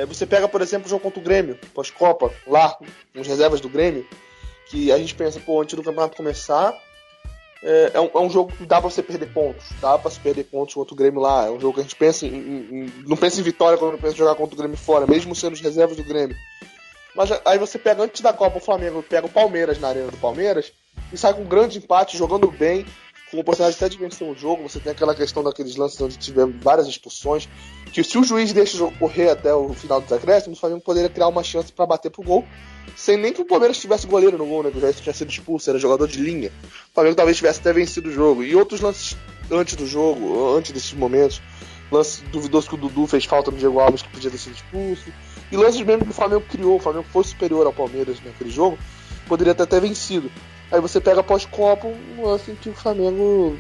Você pega, por exemplo, o jogo contra o Grêmio, pós-Copa, lá, nas reservas do Grêmio, que a gente pensa, antes do campeonato começar, é um jogo que dá pra você perder pontos, dá pra se perder pontos contra o Grêmio lá, é um jogo que a gente pensa não pensa em vitória quando pensa em jogar contra o Grêmio fora, mesmo sendo as reservas do Grêmio. Mas aí você pega, antes da Copa, o Flamengo pega o Palmeiras na arena do Palmeiras e sai com um grande empate, jogando bem, com oportunidade até de vencer o jogo. Você tem aquela questão daqueles lances onde tivemos várias expulsões, que se o juiz deixa o jogo correr até o final dos acréscimos, o Flamengo poderia criar uma chance para bater pro gol, sem nem que o Palmeiras tivesse goleiro no gol, né? Que o Jair tinha sido expulso, era jogador de linha. O Flamengo talvez tivesse até vencido o jogo. E outros lances antes do jogo, antes desses momentos, lance duvidoso que o Dudu fez falta no Diego Alves, que podia ter sido expulso, e lances mesmo que o Flamengo criou, o Flamengo foi superior ao Palmeiras naquele jogo, poderia ter até vencido. Aí você pega pós-Copa um lance em que o Flamengo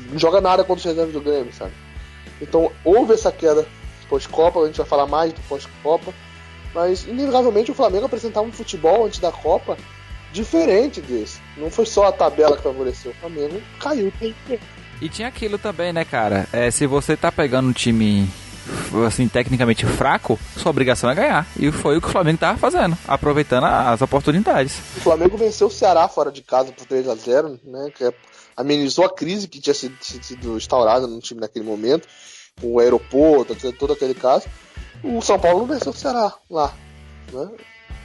não joga nada contra os reservas do Grêmio, sabe? Então houve essa queda pós-Copa, a gente vai falar mais do pós-Copa, mas inegavelmente o Flamengo apresentava um futebol antes da Copa diferente desse. Não foi só a tabela que favoreceu, o Flamengo caiu. E tinha aquilo também, né, cara? Se você tá pegando um time, assim, tecnicamente fraco, sua obrigação é ganhar. E foi o que o Flamengo tava fazendo, aproveitando as oportunidades. O Flamengo venceu o Ceará fora de casa por 3-0, né? Que amenizou a crise que tinha sido instaurada no time naquele momento, com o aeroporto, todo aquele caso. O São Paulo não venceu o Ceará lá, né?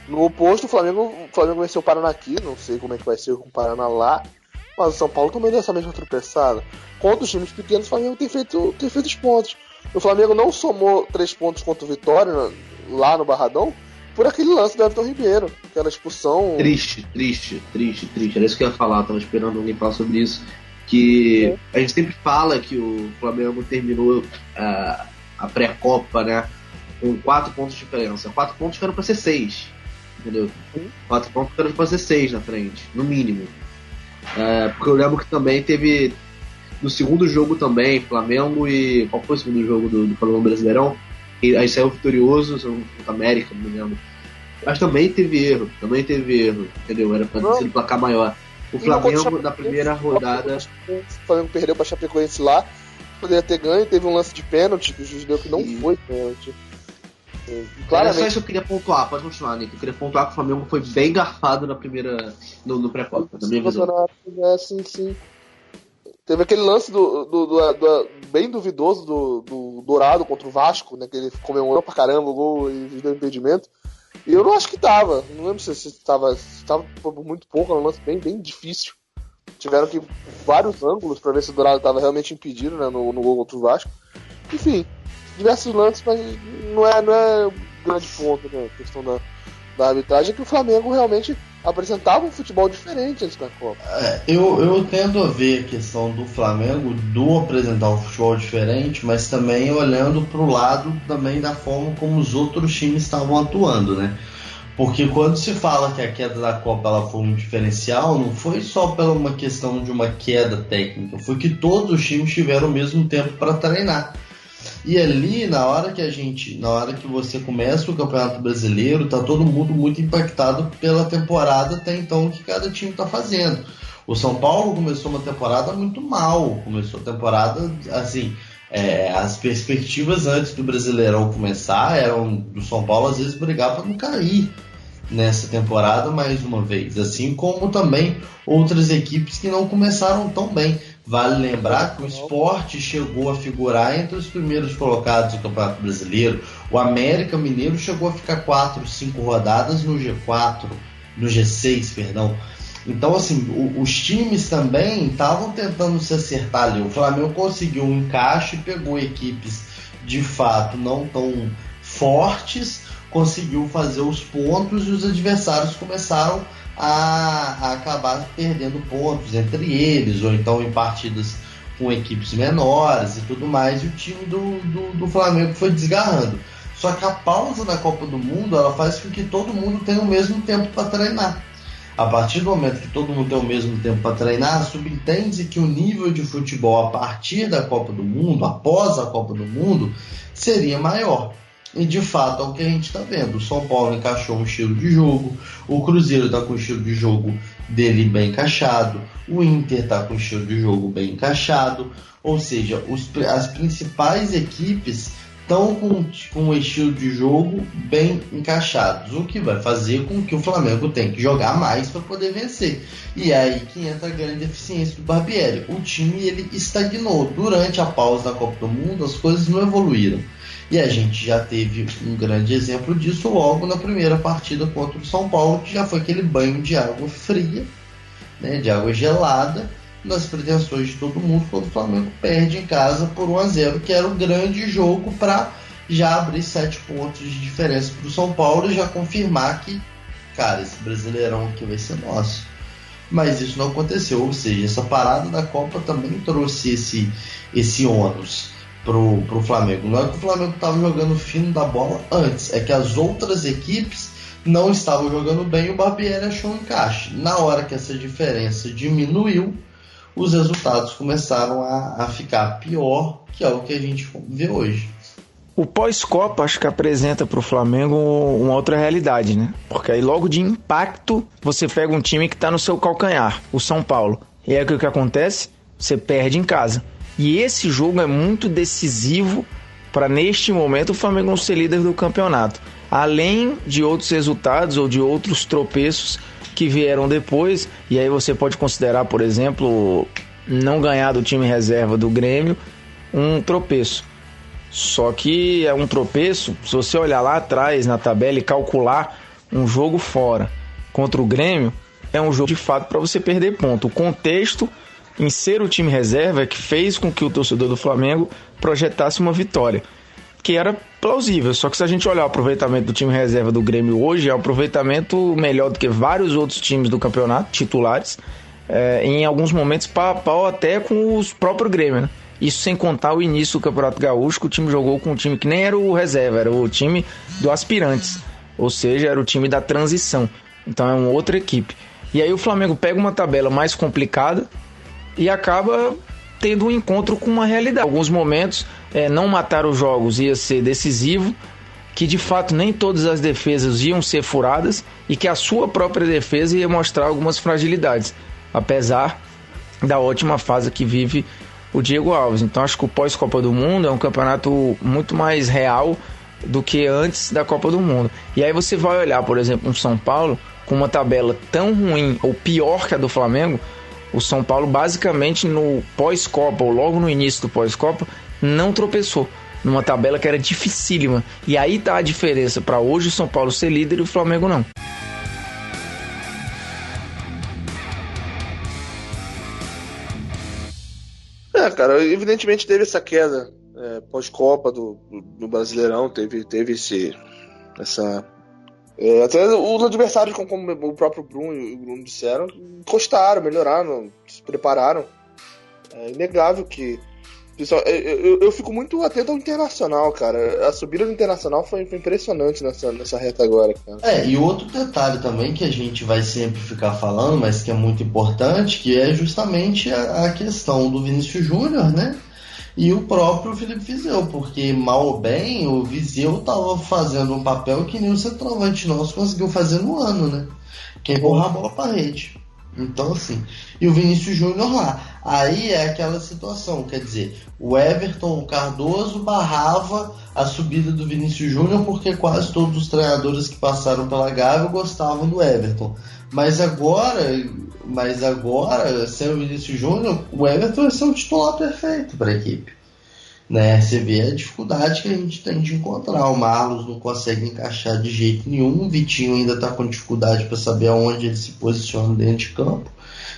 No oposto, o Flamengo venceu o Paraná aqui, não sei como é que vai ser com o Paraná lá, mas o São Paulo também deu essa mesma tropeçada. Contra os times pequenos, o Flamengo tem feito os pontos. O Flamengo não somou 3 pontos contra o Vitória lá no Barradão por aquele lance do Everton Ribeiro, aquela expulsão. Triste. Era isso que eu ia falar, tava esperando alguém falar sobre isso. Que a gente sempre fala que o Flamengo terminou a pré-copa, né, com 4 pontos de diferença. 4 pontos que eram pra ser 6, entendeu? 4 pontos que eram pra ser 6 na frente, no mínimo. Porque eu lembro que também teve no segundo jogo também, Flamengo e... Qual foi o segundo jogo do Flamengo Brasileirão? E aí saiu vitorioso, contra a América, não me lembro. Mas também teve erro, entendeu? Era pra ter sido placar maior. O Flamengo, na primeira rodada... O Flamengo perdeu pra Chapecoense lá, poderia ter ganho, teve um lance de pênalti que o juiz deu que não foi pênalti. Claramente. Só isso que eu queria pontuar, pode continuar, Nick. Eu queria pontuar que o Flamengo foi bem garfado na primeira... no pré-copa, na minha visão. Sim. Teve aquele lance bem duvidoso do Dourado contra o Vasco, né? Que ele comemorou pra caramba o gol e deu impedimento. E eu não acho que tava. Não lembro se tava por muito pouco, era um lance bem difícil. Tiveram que vários ângulos pra ver se o Dourado tava realmente impedido, né, no gol contra o Vasco. Enfim, diversos lances, mas não é grande ponto, né? A questão da arbitragem é que o Flamengo realmente apresentava um futebol diferente antes da Copa. Eu tendo a ver a questão do Flamengo do apresentar um futebol diferente, mas também olhando para o lado também da forma como os outros times estavam atuando, né? Porque quando se fala que a queda da Copa ela foi um diferencial, não foi só pela uma questão de uma queda técnica, foi que todos os times tiveram o mesmo tempo para treinar. E ali, na hora que você começa o Campeonato Brasileiro, tá todo mundo muito impactado pela temporada até então que cada time tá fazendo. O São Paulo começou uma temporada muito mal, começou a temporada assim, as perspectivas antes do Brasileirão começar eram do São Paulo às vezes brigar para não cair nessa temporada mais uma vez, assim como também outras equipes que não começaram tão bem. Vale lembrar que o Sport chegou a figurar entre os primeiros colocados do Campeonato Brasileiro. O América Mineiro chegou a ficar 4, 5 rodadas no G4, no G6, perdão. Então, assim, os times também estavam tentando se acertar ali. O Flamengo conseguiu um encaixe, pegou equipes de fato não tão fortes, conseguiu fazer os pontos e os adversários começaram a acabar perdendo pontos entre eles, ou então em partidas com equipes menores e tudo mais, e o time do Flamengo foi desgarrando. Só que a pausa da Copa do Mundo ela faz com que todo mundo tenha o mesmo tempo para treinar. A partir do momento que todo mundo tem o mesmo tempo para treinar, subentende que o nível de futebol a partir da Copa do Mundo, após a Copa do Mundo, seria maior. E de fato é o que a gente está vendo. O São Paulo encaixou um estilo de jogo, o Cruzeiro está com o estilo de jogo dele bem encaixado, o Inter está com o estilo de jogo bem encaixado, ou seja, as principais equipes estão com um estilo de jogo bem encaixados, o que vai fazer com que o Flamengo tenha que jogar mais para poder vencer. E é aí que entra a grande eficiência do Barbieri. O time ele estagnou. Durante a pausa da Copa do Mundo, as coisas não evoluíram. E a gente já teve um grande exemplo disso logo na primeira partida contra o São Paulo, que já foi aquele banho de água fria, né, de água gelada, nas pretensões de todo mundo, quando o Flamengo perde em casa por 1-0, que era o grande jogo para já abrir 7 pontos de diferença para o São Paulo e já confirmar que, cara, esse Brasileirão aqui vai ser nosso. Mas isso não aconteceu, ou seja, essa parada da Copa também trouxe esse ônus pro Flamengo. Não é que o Flamengo estava jogando fino da bola antes, é que as outras equipes não estavam jogando bem e o Barbieri achou um encaixe. Na hora que essa diferença diminuiu, os resultados começaram a ficar pior, que é o que a gente vê hoje. O pós-Copa acho que apresenta para o Flamengo uma outra realidade, né? Porque aí logo de impacto você pega um time que está no seu calcanhar, o São Paulo. E aí o que acontece? Você perde em casa. E esse jogo é muito decisivo para, neste momento, o Flamengo não ser líder do campeonato. Além de outros resultados ou de outros tropeços que vieram depois. E aí você pode considerar, por exemplo, não ganhar do time reserva do Grêmio um tropeço. Só que é um tropeço, se você olhar lá atrás na tabela e calcular um jogo fora contra o Grêmio, é um jogo de fato para você perder ponto. O contexto em ser o time reserva é que fez com que o torcedor do Flamengo projetasse uma vitória, que era plausível. Só que se a gente olhar o aproveitamento do time reserva do Grêmio hoje, é um aproveitamento melhor do que vários outros times do campeonato, titulares, em alguns momentos pau a pau até com os próprios Grêmio, né? Isso sem contar o início do Campeonato Gaúcho, que o time jogou com um time que nem era o reserva, era o time do aspirantes, ou seja, era o time da transição. Então é uma outra equipe. E aí o Flamengo pega uma tabela mais complicada e acaba tendo um encontro com uma realidade. Em alguns momentos, não matar os jogos ia ser decisivo, que de fato nem todas as defesas iam ser furadas e que a sua própria defesa ia mostrar algumas fragilidades, apesar da ótima fase que vive o Diego Alves. Então acho que o pós-Copa do Mundo é um campeonato muito mais real do que antes da Copa do Mundo. E aí você vai olhar, por exemplo, um São Paulo com uma tabela tão ruim ou pior que a do Flamengo, O São Paulo basicamente no pós-Copa, ou logo no início do pós-Copa, não tropeçou. Numa tabela que era dificílima. E aí tá a diferença para hoje o São Paulo ser líder e o Flamengo não. Cara, evidentemente teve essa queda pós-Copa do Brasileirão, teve essa... até os adversários, como o próprio Bruno e o Bruno disseram, encostaram, melhoraram, se prepararam. É inegável que... Pessoal, eu fico muito atento ao Internacional, cara. A subida do Internacional foi impressionante nessa reta agora, cara. E outro detalhe também que a gente vai sempre ficar falando, mas que é muito importante, que é justamente a questão do Vinícius Júnior, né? E o próprio Felipe Viseu, porque mal ou bem, o Viseu estava fazendo um papel que nem o centroavante nosso conseguiu fazer no ano, né? Que é empurrar a bola para a rede. Então, assim, e o Vinícius Júnior lá. Aí é aquela situação, quer dizer, o Everton, o Cardoso barrava a subida do Vinícius Júnior porque quase todos os treinadores que passaram pela Gávea gostavam do Everton. Mas agora, sem o Vinícius Júnior, o Everton vai ser o titular perfeito para a equipe. Né? Você vê a dificuldade que a gente tem de encontrar. O Marlos não consegue encaixar de jeito nenhum. O Vitinho ainda está com dificuldade para saber aonde ele se posiciona dentro de campo.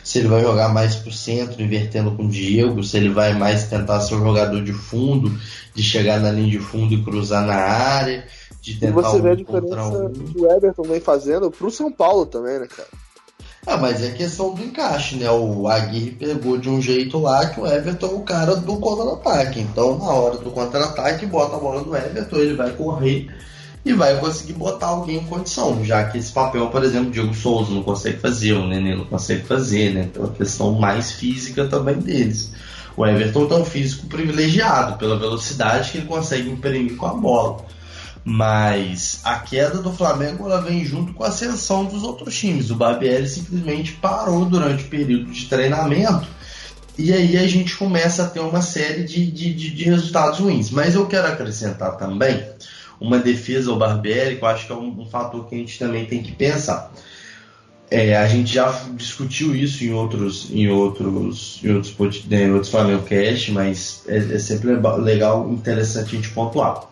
Se ele vai jogar mais para o centro, invertendo com o Diego, se ele vai mais tentar ser um jogador de fundo, de chegar na linha de fundo e cruzar na área, de tentar você vê a diferença que o Everton vem fazendo pro São Paulo também, né, cara? Mas é questão do encaixe, né? O Aguirre pegou de um jeito lá que o Everton é o cara do contra-ataque. Então, na hora do contra-ataque, bota a bola no Everton, ele vai correr e vai conseguir botar alguém em condição. Já que esse papel, por exemplo, o Diego Souza não consegue fazer, o Nenê não consegue fazer, né? Pela questão mais física também deles. O Everton tem um físico privilegiado pela velocidade que ele consegue imprimir com a bola. Mas a queda do Flamengo ela vem junto com a ascensão dos outros times. O Barbieri simplesmente parou durante o período de treinamento e aí a gente começa a ter uma série de resultados ruins. Mas eu quero acrescentar também uma defesa ao Barbieri, que eu acho que é um fator que a gente também tem que pensar. A gente já discutiu isso em outros Flamengo Cast, mas é sempre legal, interessante a gente pontuar.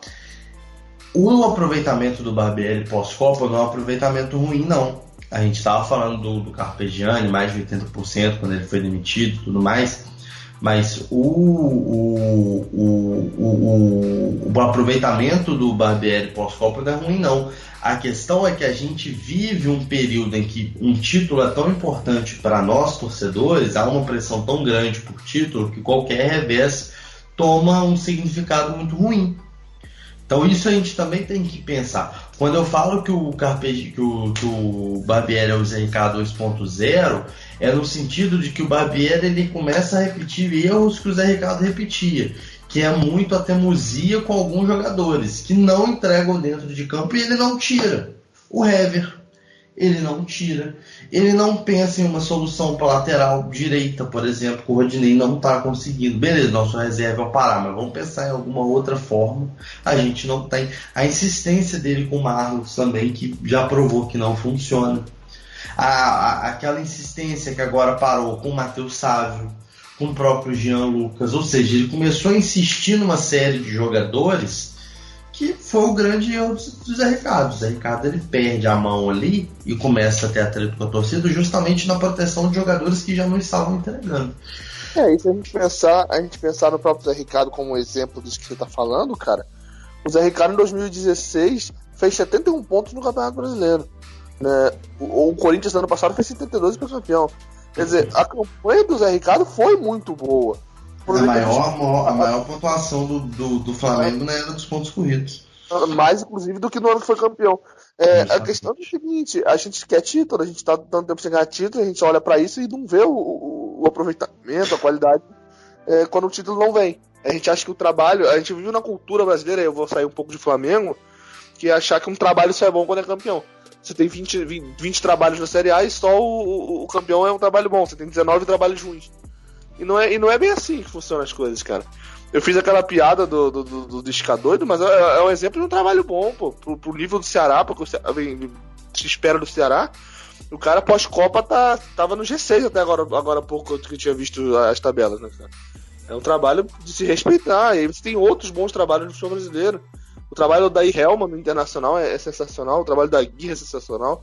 O aproveitamento do Barbieri pós-Copa não é um aproveitamento ruim, não. A gente estava falando do Carpegiani, mais de 80% quando ele foi demitido e tudo mais, mas o aproveitamento do Barbieri pós-Copa não é ruim, não. A questão é que a gente vive um período em que um título é tão importante para nós, torcedores, há uma pressão tão grande por título que qualquer revés toma um significado muito ruim. Então isso a gente também tem que pensar. Quando eu falo que o Barbieri é o Zé Ricardo 2.0, é no sentido de que o Barbieri ele começa a repetir erros que o Zé Ricardo repetia, que é muito a teimosia com alguns jogadores que não entregam dentro de campo e ele não tira. O Hever, ele não tira. Ele não pensa em uma solução para lateral direita, por exemplo, que o Rodinei não está conseguindo. Beleza, nosso reserva é o Pará, mas vamos pensar em alguma outra forma. A gente não tem. A insistência dele com o Marlos também, que já provou que não funciona. Aquela insistência que agora parou com o Matheus Sávio, com o próprio Jean Lucas. Ou seja, ele começou a insistir numa série de jogadores que foi o grande erro do Zé Ricardo. O Zé Ricardo ele perde a mão ali e começa a ter atrito com a torcida justamente na proteção de jogadores que já não estavam entregando. E se a gente pensar no próprio Zé Ricardo como exemplo disso que você está falando, cara, o Zé Ricardo em 2016 fez 71 pontos no Campeonato Brasileiro. Né? O Corinthians no ano passado fez 72 e foi campeão. Quer dizer, a campanha do Zé Ricardo foi muito boa. A maior pontuação do Flamengo na era dos pontos corridos. Mais, inclusive, do que no ano que foi campeão. A questão é o seguinte, a gente quer título, a gente está dando tempo sem ganhar título, a gente olha para isso e não vê o aproveitamento, a qualidade, quando o título não vem. A gente acha que o trabalho, a gente vive na cultura brasileira, eu vou sair um pouco de Flamengo, que é achar que um trabalho só é bom quando é campeão. Você tem 20 trabalhos na Série A e só o campeão é um trabalho bom, você tem 19 trabalhos ruins. E não é bem assim que funcionam as coisas, cara. Eu fiz aquela piada do Isca doido, mas é um exemplo de um trabalho bom, pô, pro nível do Ceará, porque se espera do Ceará. O cara pós-Copa tava no G6 até agora há pouco que eu tinha visto as tabelas, né, cara? É um trabalho de se respeitar. E aí você tem outros bons trabalhos no futebol brasileiro. O trabalho da Helma no Internacional é sensacional. O trabalho da Aguirre é sensacional.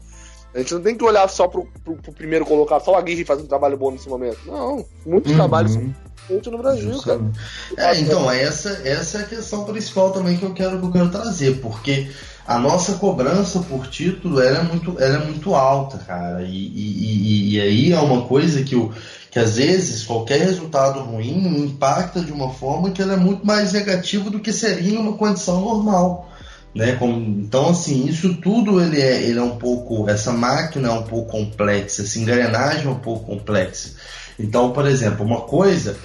A gente não tem que olhar só pro primeiro colocado, só o Aguirre faz um trabalho bom nesse momento. Não, muitos trabalhos são feitos no Brasil, justamente, cara. Então, essa é a questão principal também que eu quero trazer, porque a nossa cobrança por título ela é muito alta, cara. E aí é uma coisa que às vezes qualquer resultado ruim impacta de uma forma que ela é muito mais negativa do que seria em uma condição normal. Né? Então, assim, isso tudo ele é um pouco, essa máquina é um pouco complexa, essa engrenagem é um pouco complexa. Então, por exemplo, uma coisa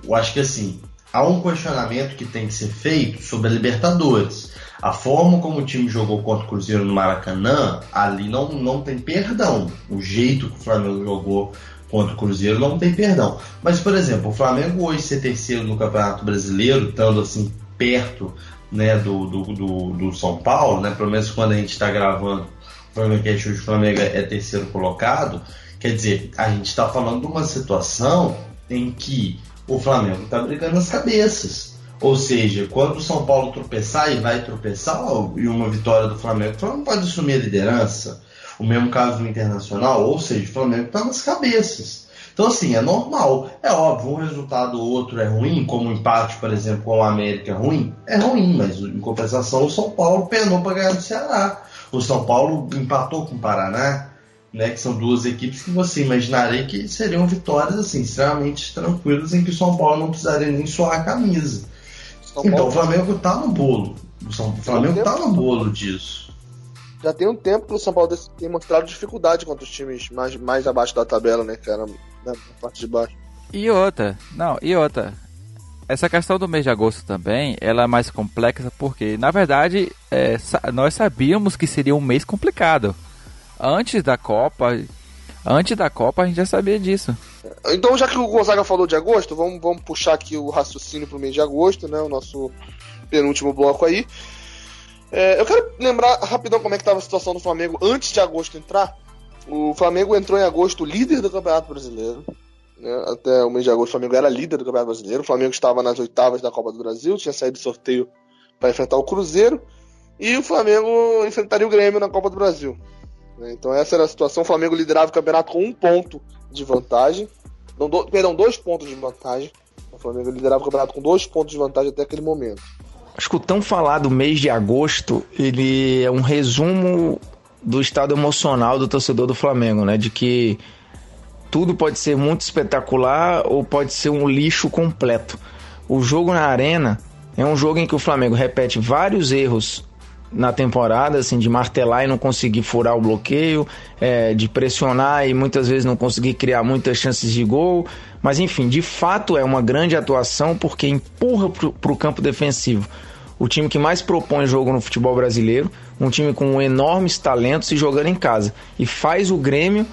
eu acho que assim, há um questionamento que tem que ser feito sobre a Libertadores. A forma como o time jogou contra o Cruzeiro no Maracanã, ali não tem perdão. O jeito que o Flamengo jogou contra o Cruzeiro não tem perdão. Mas, por exemplo, o Flamengo hoje ser terceiro no Campeonato Brasileiro, estando assim perto, né, do São Paulo, né, pelo menos quando a gente está gravando o Flamengo é terceiro colocado, quer dizer, a gente está falando de uma situação em que o Flamengo está brigando as cabeças, ou seja, quando o São Paulo tropeçar, e vai tropeçar, e uma vitória do Flamengo, o Flamengo pode assumir a liderança, o mesmo caso no Internacional, ou seja, o Flamengo está nas cabeças. Então, assim, é normal. É óbvio, um resultado ou outro é ruim, como um empate, por exemplo, com o América é ruim, mas em compensação o São Paulo penou para ganhar do Ceará. O São Paulo empatou com o Paraná, né, que são duas equipes que você imaginaria que seriam vitórias assim, extremamente tranquilas, em que o São Paulo não precisaria nem suar a camisa. Então o Flamengo está no bolo. O Flamengo está no bolo disso. Já tem um tempo que o São Paulo tem mostrado dificuldade contra os times mais abaixo da tabela, né, cara? Na parte de baixo. E outra. Essa questão do mês de agosto também, ela é mais complexa porque, na verdade, nós sabíamos que seria um mês complicado. Antes da Copa a gente já sabia disso. Então, já que o Gonzaga falou de agosto, vamos puxar aqui o raciocínio pro mês de agosto, né? O nosso penúltimo bloco aí. Eu quero lembrar rapidão como é que estava a situação do Flamengo antes de agosto entrar. O Flamengo entrou em agosto líder do Campeonato Brasileiro, né? Até o mês de agosto o Flamengo era líder do Campeonato Brasileiro. O Flamengo estava nas oitavas da Copa do Brasil, tinha saído do sorteio para enfrentar o Cruzeiro, e o Flamengo enfrentaria o Grêmio na Copa do Brasil, né? Então essa era a situação. O Flamengo liderava o campeonato com 1 ponto de vantagem, 2 pontos de vantagem. O Flamengo liderava o campeonato com 2 pontos de vantagem até aquele momento. Acho que o tão falado mês de agosto, ele é um resumo do estado emocional do torcedor do Flamengo, né? De que tudo pode ser muito espetacular ou pode ser um lixo completo. O jogo na Arena é um jogo em que o Flamengo repete vários erros na temporada, assim, de martelar e não conseguir furar o bloqueio, de pressionar e muitas vezes não conseguir criar muitas chances de gol. Mas enfim, de fato é uma grande atuação porque empurra para o campo defensivo. O time que mais propõe jogo no futebol brasileiro, um time com enormes talentos e jogando em casa. E faz o Grêmio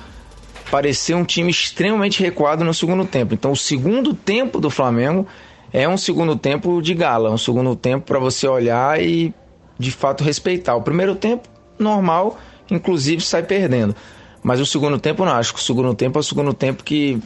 parecer um time extremamente recuado no segundo tempo. Então o segundo tempo do Flamengo é um segundo tempo de gala, um segundo tempo para você olhar e de fato respeitar. O primeiro tempo, normal, inclusive sai perdendo. Mas o segundo tempo não, acho que o segundo tempo é o segundo tempo que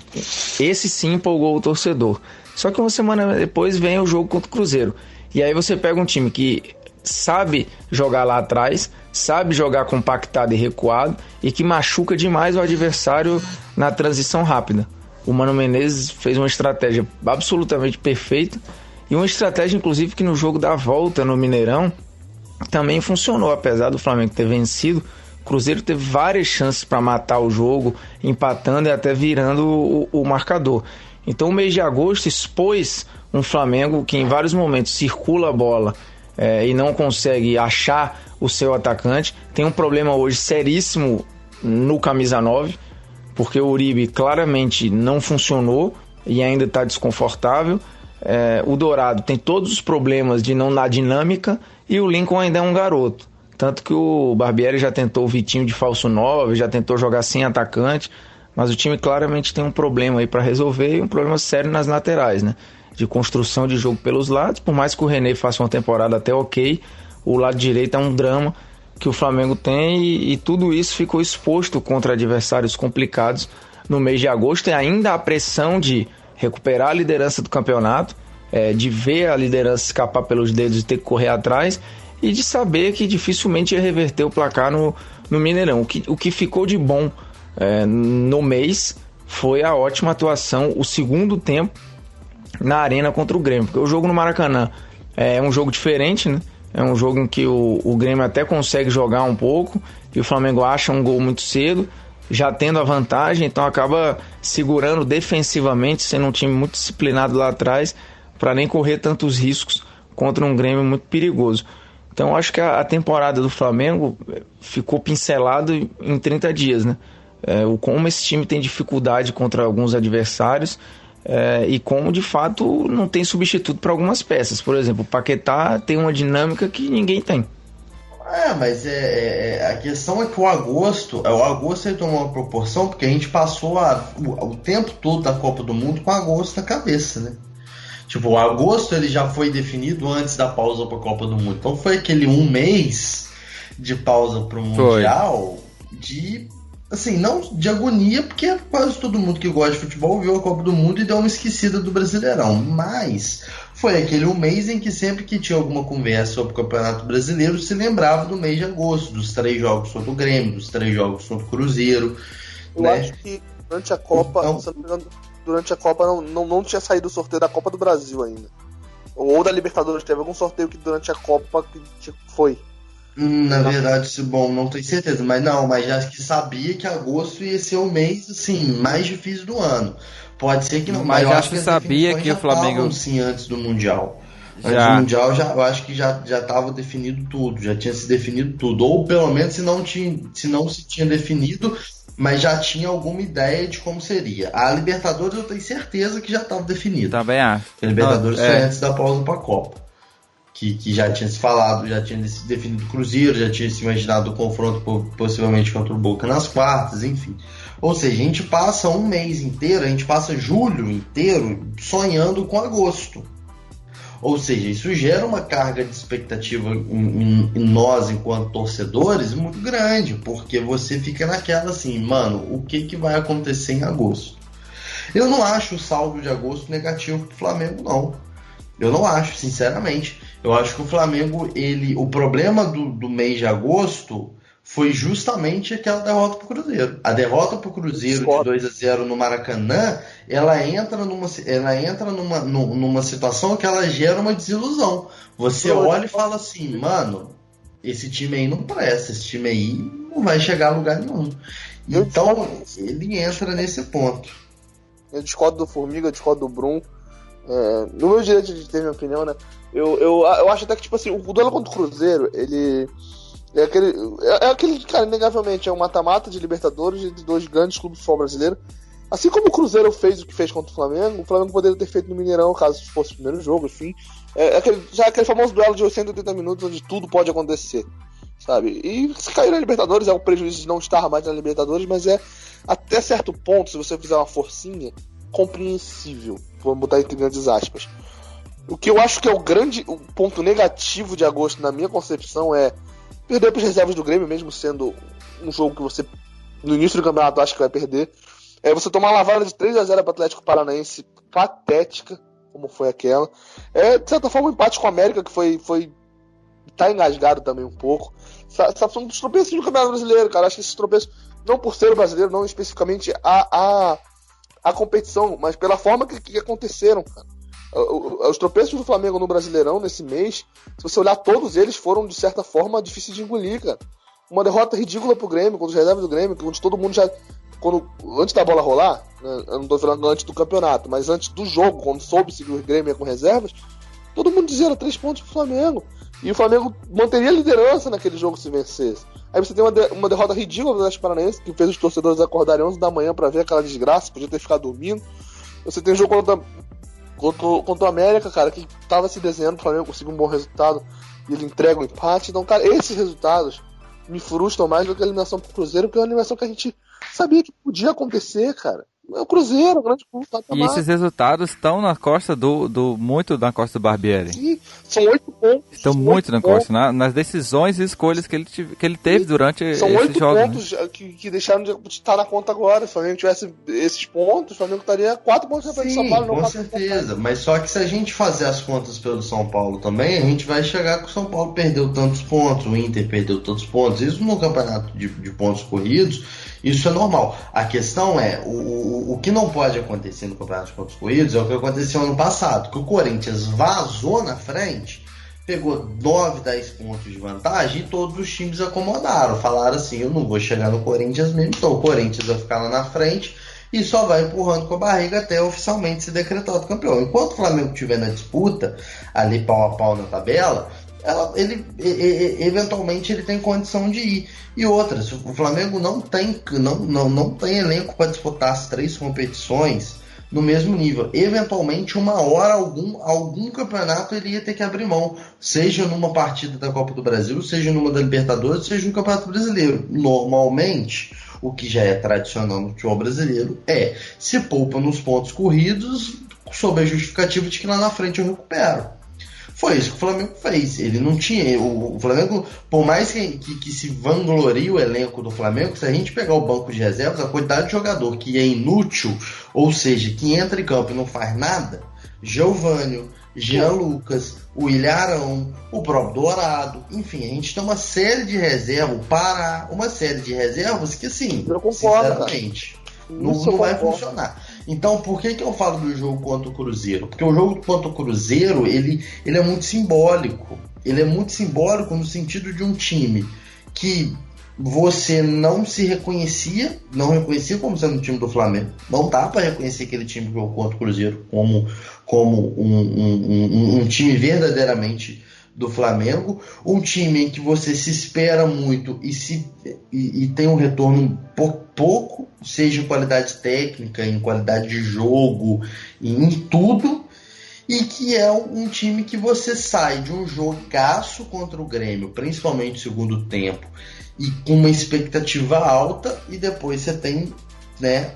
esse sim empolgou o torcedor. Só que uma semana depois vem o jogo contra o Cruzeiro. E aí você pega um time que sabe jogar lá atrás, sabe jogar compactado e recuado e que machuca demais o adversário na transição rápida. O Mano Menezes fez uma estratégia absolutamente perfeita e uma estratégia inclusive que no jogo da volta no Mineirão também funcionou, apesar do Flamengo ter vencido. O Cruzeiro teve várias chances para matar o jogo, empatando e até virando o marcador. Então o mês de agosto expôs um Flamengo que em vários momentos circula a bola e não consegue achar o seu atacante. Tem um problema hoje seríssimo no camisa 9, porque o Uribe claramente não funcionou e ainda está desconfortável. O Dourado tem todos os problemas de não dar dinâmica e o Lincoln ainda é um garoto. Tanto que o Barbieri já tentou o Vitinho de falso 9, já tentou jogar sem atacante, mas o time claramente tem um problema aí para resolver e um problema sério nas laterais, né? De construção de jogo pelos lados. Por mais que o René faça uma temporada até ok, o lado direito é um drama que o Flamengo tem e tudo isso ficou exposto contra adversários complicados no mês de agosto, e ainda a pressão de recuperar a liderança do campeonato, de ver a liderança escapar pelos dedos e ter que correr atrás, e de saber que dificilmente ia reverter o placar no Mineirão. O que ficou de bom no mês foi a ótima atuação, o segundo tempo na Arena contra o Grêmio, porque o jogo no Maracanã é um jogo diferente, né? É um jogo em que o Grêmio até consegue jogar um pouco e o Flamengo acha um gol muito cedo, já tendo a vantagem, então acaba segurando defensivamente, sendo um time muito disciplinado lá atrás, para nem correr tantos riscos contra um Grêmio muito perigoso. Então acho que a temporada do Flamengo ficou pincelada em 30 dias, né? Como esse time tem dificuldade contra alguns adversários, e como de fato não tem substituto para algumas peças. Por exemplo, o Paquetá tem uma dinâmica que ninguém tem. Mas a questão é que o agosto ele tomou uma proporção porque a gente passou o tempo todo da Copa do Mundo com agosto na cabeça, né? Tipo, o agosto ele já foi definido antes da pausa para a Copa do Mundo. Então foi aquele um mês de pausa para o Mundial não de agonia, porque quase todo mundo que gosta de futebol viu a Copa do Mundo e deu uma esquecida do Brasileirão. Mas foi aquele um mês em que sempre que tinha alguma conversa sobre o Campeonato Brasileiro se lembrava do mês de agosto, dos 3 jogos contra o Grêmio, dos 3 jogos contra o Cruzeiro. Eu acho que durante a Copa, durante a Copa não tinha saído o sorteio da Copa do Brasil ainda. Ou da Libertadores, teve algum sorteio que durante a Copa que foi. Na verdade, não tenho certeza, mas já que sabia que agosto ia ser o mês assim, mais difícil do ano. Pode ser que não, mas eu acho que sabia que o Flamengo sim, antes do Mundial. Antes do Mundial, eu acho que já estava definido tudo, já tinha se definido tudo, ou pelo menos se não se tinha definido, mas já tinha alguma ideia de como seria. A Libertadores eu tenho certeza que já estava definido. Também acho. A Libertadores foi antes da pausa para a Copa. Que já tinha se falado, já tinha se definido o Cruzeiro, já tinha se imaginado o confronto possivelmente contra o Boca nas quartas, enfim. Ou seja, a gente passa um mês inteiro, a gente passa julho inteiro sonhando com agosto. Ou seja, isso gera uma carga de expectativa em nós, enquanto torcedores, muito grande, porque você fica naquela assim, mano, o que vai acontecer em agosto? Eu não acho o saldo de agosto negativo pro Flamengo, não. Eu não acho, sinceramente. Eu acho que o Flamengo, o problema do mês de agosto foi justamente aquela derrota pro Cruzeiro. A derrota pro Cruzeiro de 2-0 no Maracanã, ela entra numa situação que ela gera uma desilusão. Você olha e fala assim, mano, esse time aí não presta, esse time aí não vai chegar a lugar nenhum. Então, ele entra nesse ponto. Eu discordo do Formiga, eu discordo do Brum. No meu direito de ter minha opinião, né? Eu acho até que, tipo assim, o duelo contra o Cruzeiro, ele é aquele, cara, inegavelmente é um mata-mata de Libertadores de 2 grandes clubes de futebol brasileiro. Assim como o Cruzeiro fez o que fez contra o Flamengo poderia ter feito no Mineirão, caso fosse o primeiro jogo, enfim. Aquele famoso duelo de 180 minutos onde tudo pode acontecer, sabe? E se cair na Libertadores é um prejuízo de não estar mais na Libertadores, mas até certo ponto, se você fizer uma forcinha, compreensível, vamos botar entre grandes aspas. O que eu acho que é o ponto negativo de agosto, na minha concepção, é perder para as reservas do Grêmio, mesmo sendo um jogo que você, no início do campeonato, acha que vai perder. Você tomar uma lavada de 3-0 para o Atlético Paranaense, patética, como foi aquela. De certa forma, um empate com o América, que foi tá engasgado também um pouco. São dos tropeços do Campeonato Brasileiro, cara. Acho que esses tropeços, não por ser o brasileiro, não especificamente a competição, mas pela forma que aconteceram, cara. Os tropeços do Flamengo no Brasileirão nesse mês, se você olhar todos eles, foram de certa forma difíceis de engolir, cara. Uma derrota ridícula pro Grêmio, contra os reservas do Grêmio, onde todo mundo já, antes da bola rolar, né, eu não tô falando antes do campeonato, mas antes do jogo, quando soube-se que o Grêmio ia com reservas, todo mundo dizia, era 3 pontos pro Flamengo, e o Flamengo manteria a liderança naquele jogo se vencesse. Aí você tem uma derrota ridícula do Atlético Paranaense, que fez os torcedores acordarem 11 da manhã pra ver aquela desgraça, podia ter ficado dormindo. Você tem jogo contra o América, cara, que tava se desenhando pro Flamengo conseguir um bom resultado, e ele entrega um empate. Então, cara, esses resultados me frustram mais do que a eliminação pro Cruzeiro, porque é uma eliminação que a gente sabia que podia acontecer, cara. É o Cruzeiro, o grande clube. E esses resultados estão na costa muito na costa do Barbieri. Sim, são 8 pontos. Estão muito na costa, nas decisões e escolhas que ele teve durante esses jogos. São 8 pontos, né? que deixaram de estar na conta agora. Se o Flamengo tivesse esses pontos, o Flamengo estaria 4 pontos na frente do São Paulo. Com certeza, mas só que se a gente fazer as contas pelo São Paulo também, a gente vai chegar que o São Paulo perdeu tantos pontos, o Inter perdeu tantos pontos. Isso no campeonato de pontos corridos, isso é normal. A questão é, o que não pode acontecer no campeonato de pontos corridos é o que aconteceu ano passado, que o Corinthians vazou na frente, pegou 9, 10 pontos de vantagem e todos os times acomodaram, falaram assim, eu não vou chegar no Corinthians mesmo, então o Corinthians vai ficar lá na frente e só vai empurrando com a barriga até oficialmente ser decretado campeão. Enquanto o Flamengo estiver na disputa, ali pau a pau na tabela, eventualmente ele tem condição de ir. E outras, o Flamengo não tem elenco para disputar as 3 competições no mesmo nível. Eventualmente, uma hora, algum campeonato ele ia ter que abrir mão, seja numa partida da Copa do Brasil, seja numa da Libertadores, seja no Campeonato Brasileiro. Normalmente, o que já é tradicional no futebol brasileiro se poupa nos pontos corridos sob a justificativa de que lá na frente eu recupero. Foi isso que o Flamengo fez. Ele não tinha. O Flamengo, por mais que se vanglorie o elenco do Flamengo, se a gente pegar o banco de reservas, a quantidade de jogador que é inútil, ou seja, que entra em campo e não faz nada, Geovânio, Jean Lucas, o Ilharão, o próprio Dourado, enfim, a gente tem uma série de reservas, o Pará, uma série de reservas que, assim, sinceramente, não vai funcionar. Então, por que eu falo do jogo contra o Cruzeiro? Porque o jogo contra o Cruzeiro, ele é muito simbólico. Ele é muito simbólico no sentido de um time que você não reconhecia como sendo o time do Flamengo. Não dá para reconhecer aquele time que jogou contra o Cruzeiro como um time verdadeiramente do Flamengo, um time em que você se espera muito e tem um retorno pouco, seja em qualidade técnica, em qualidade de jogo, em tudo, e que é um time que você sai de um jogaço contra o Grêmio, principalmente no segundo tempo, e com uma expectativa alta, e depois você tem, né,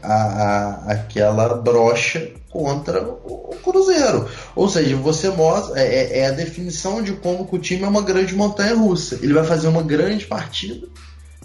aquela brocha contra o Cruzeiro. Ou seja, você mostra, é a definição de como que o time é uma grande montanha russa. Ele vai fazer uma grande partida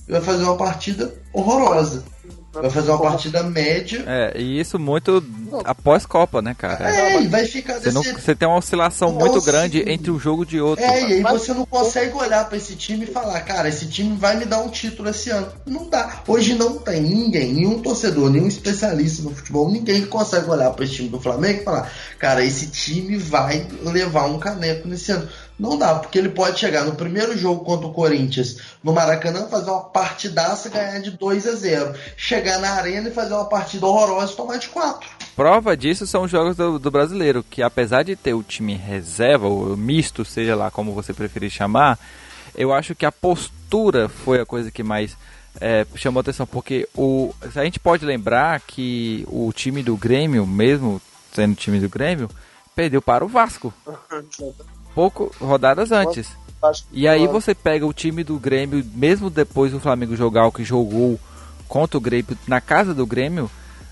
e vai fazer uma partida horrorosa. Vai fazer uma partida média. E isso muito após Copa, né, cara? E vai ficar você tem uma oscilação muito grande entre um jogo e outro. E aí você não consegue olhar para esse time e falar, cara, esse time vai me dar um título esse ano. Não dá. Hoje não tem ninguém, nenhum torcedor, nenhum especialista no futebol, ninguém que consegue olhar para esse time do Flamengo e falar, cara, esse time vai levar um caneco nesse ano. Não dá, porque ele pode chegar no primeiro jogo contra o Corinthians no Maracanã, fazer uma partidaça e ganhar de 2-0. Chegar na arena e fazer uma partida horrorosa e tomar de 4. Prova disso são os jogos do Brasileiro, que apesar de ter o time reserva, ou misto, seja lá como você preferir chamar, eu acho que a postura foi a coisa que mais chamou atenção, porque a gente pode lembrar que o time do Grêmio, mesmo sendo o time do Grêmio, perdeu para o Vasco. Pouco rodadas antes. E aí você pega o time do Grêmio, mesmo depois do Flamengo jogar o que jogou contra o Grêmio na casa do Grêmio,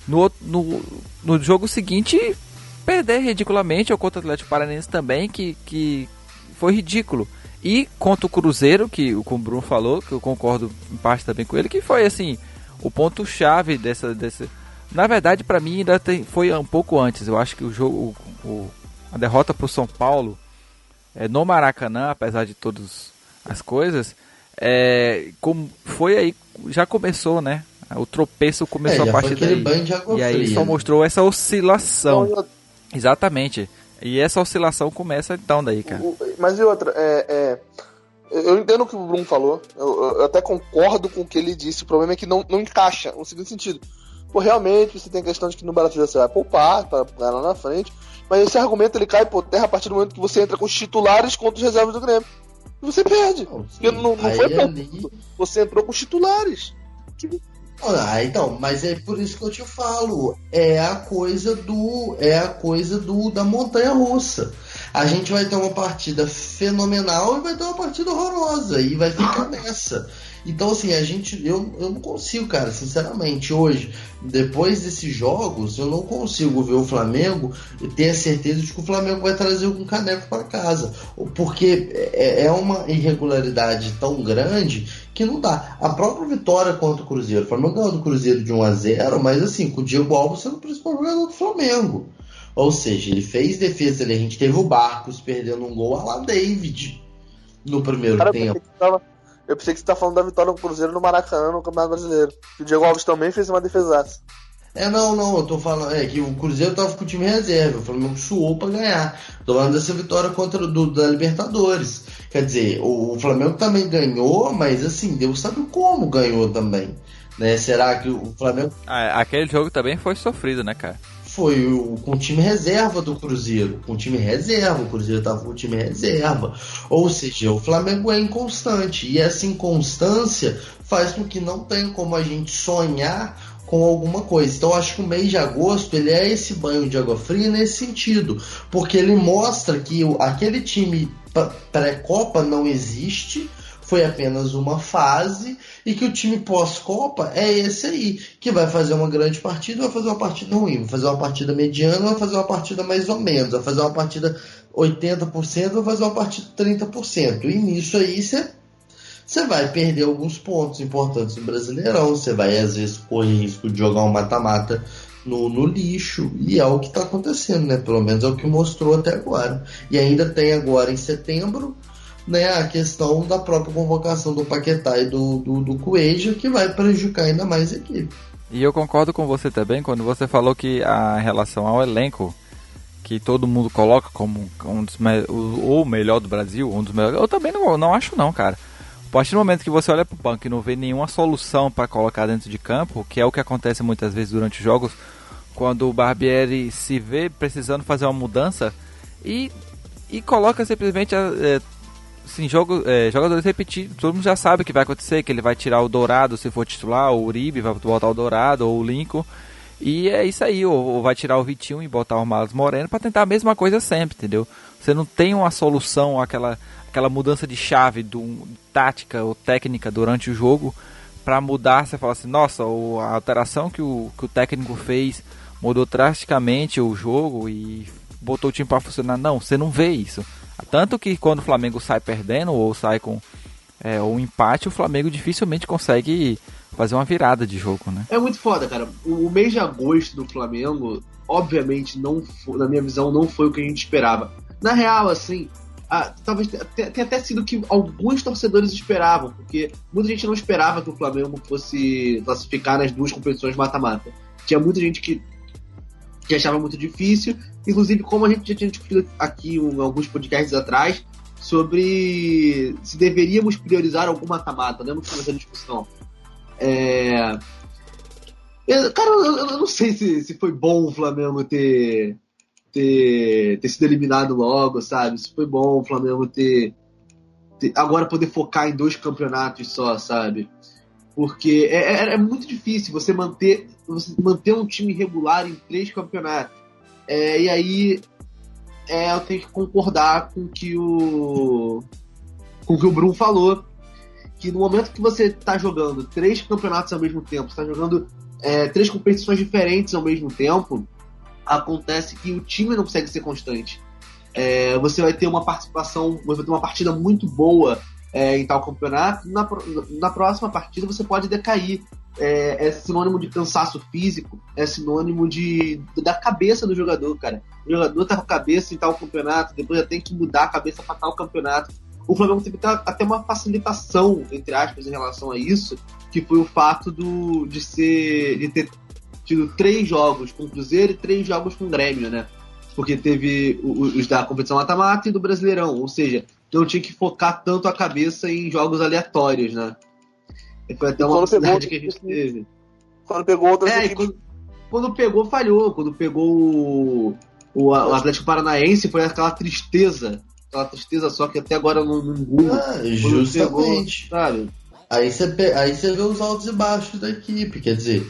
no jogo seguinte perder ridiculamente, ou contra o Atlético Paranaense também, que foi ridículo. E contra o Cruzeiro, como o Bruno falou, que eu concordo em parte também com ele, que foi assim, o ponto-chave dessa. Na verdade, para mim ainda foi um pouco antes. Eu acho que o jogo, a derrota para o São Paulo no Maracanã, apesar de todas as coisas, como foi aí, já começou, né? O tropeço começou a partir daí. E aí só mostrou essa oscilação. Exatamente. E essa oscilação começa então daí, cara. Mas e outra, eu entendo o que o Bruno falou, eu até concordo com o que ele disse, o problema é que não encaixa, no seguinte sentido. Pô, realmente, você tem a questão de que no Brasileiro você vai poupar para ganhar lá na frente, mas esse argumento ele cai por terra a partir do momento que você entra com os titulares contra os reservas do Grêmio. E você perde. Porque não foi ponto. Você entrou com os titulares. Então, mas é por isso que eu te falo, é a coisa da montanha russa. a gente vai ter uma partida fenomenal e vai ter uma partida horrorosa, e vai ficar nessa. Então, assim, eu não consigo, cara, sinceramente, hoje, depois desses jogos, eu não consigo ver o Flamengo e ter a certeza de que o Flamengo vai trazer algum caneco para casa, porque é uma irregularidade tão grande que não dá. A própria vitória contra o Cruzeiro, o Flamengo ganhou do Cruzeiro de 1-0, mas assim, com o Diego Alves sendo o principal jogador do Flamengo. Ou seja, ele fez defesa ali, a gente teve o Barcos perdendo um gol a lá David no primeiro tempo. Eu pensei que você tá falando da vitória do Cruzeiro no Maracanã, no Campeonato Brasileiro. E o Diego Alves também fez uma defesaça. Não, eu tô falando que o Cruzeiro tava com o time reserva, o Flamengo suou pra ganhar. Tô falando dessa vitória contra da Libertadores. Quer dizer, o Flamengo também ganhou, mas assim, Deus sabe como ganhou também. Né? Será que o Flamengo... Aquele jogo também foi sofrido, né, cara? Foi com o time reserva do Cruzeiro. Com o time reserva, o Cruzeiro estava com o time reserva. Ou seja, o Flamengo é inconstante. E essa inconstância faz com que não tenha como a gente sonhar com alguma coisa. Então acho que o mês de agosto ele é esse banho de água fria nesse sentido. Porque ele mostra que aquele time pré-Copa não existe, foi apenas uma fase, e que o time pós-Copa é esse aí, que vai fazer uma grande partida, vai fazer uma partida ruim, vai fazer uma partida mediana, vai fazer uma partida mais ou menos, vai fazer uma partida 80%, vai fazer uma partida 30%. E nisso aí você vai perder alguns pontos importantes no Brasileirão, você vai às vezes correr risco de jogar um mata-mata no lixo, e é o que está acontecendo, né? Pelo menos é o que mostrou até agora. E ainda tem agora em setembro, né, a questão da própria convocação do Paquetá e do Cueja, que vai prejudicar ainda mais a equipe. E eu concordo com você também quando você falou que a relação ao elenco, que todo mundo coloca como o melhor do Brasil, um dos melhores, eu também não acho não, cara. A partir do momento que você olha pro banco e não vê nenhuma solução para colocar dentro de campo, que é o que acontece muitas vezes durante os jogos, quando o Barbieri se vê precisando fazer uma mudança e coloca simplesmente assim, jogadores repetidos, todo mundo já sabe o que vai acontecer, que ele vai tirar o Dourado se for titular, o Uribe vai botar o Dourado, ou o Lincoln, e é isso aí, ou vai tirar o Vitinho e botar o Marlos Moreno para tentar a mesma coisa sempre, entendeu? Você não tem uma solução, aquela mudança de chave tática ou técnica durante o jogo para mudar, você fala assim, nossa, a alteração que o técnico fez mudou drasticamente o jogo e botou o time para funcionar. Não, você não vê isso. Tanto que quando o Flamengo sai perdendo ou sai com um empate, o Flamengo dificilmente consegue fazer uma virada de jogo, né? É muito foda, cara. O mês de agosto do Flamengo, obviamente, não foi, na minha visão, não foi o que a gente esperava. Na real, assim, talvez tenha até sido o que alguns torcedores esperavam, porque muita gente não esperava que o Flamengo fosse classificar nas duas competições mata-mata. Tinha muita gente que achava muito difícil, inclusive como a gente já tinha discutido aqui em alguns podcasts atrás, sobre se deveríamos priorizar algum mata-mata. Lembra que foi essa discussão? Cara, eu não sei se foi bom o Flamengo ter sido eliminado logo, sabe? Se foi bom o Flamengo ter agora poder focar em 2 campeonatos só, sabe? Porque é muito difícil você manter um time regular em 3 campeonatos. E aí eu tenho que concordar com o que o Bruno falou, que no momento que você está jogando 3 campeonatos ao mesmo tempo, está jogando 3 competições diferentes ao mesmo tempo, acontece que o time não consegue ser constante. Você vai ter uma participação, vai ter uma partida muito boa em tal campeonato, na próxima partida você pode decair. É sinônimo de cansaço físico, é sinônimo da cabeça do jogador, cara. O jogador tá com a cabeça em tal campeonato, depois já tem que mudar a cabeça para tal campeonato. O Flamengo teve até uma facilitação, entre aspas, em relação a isso, que foi o fato de ter tido 3 jogos com o Cruzeiro e 3 jogos com o Grêmio, né? Porque teve os da competição mata-mata e do Brasileirão, ou seja, não tinha que focar tanto a cabeça em jogos aleatórios, né? Foi até uma facilidade que a gente teve. Quando pegou outras equipes... Quando pegou, falhou. Quando pegou o Atlético Paranaense, foi aquela tristeza só que até agora não engula. Justamente. Pegou, sabe? Aí você vê os altos e baixos da equipe. Quer dizer,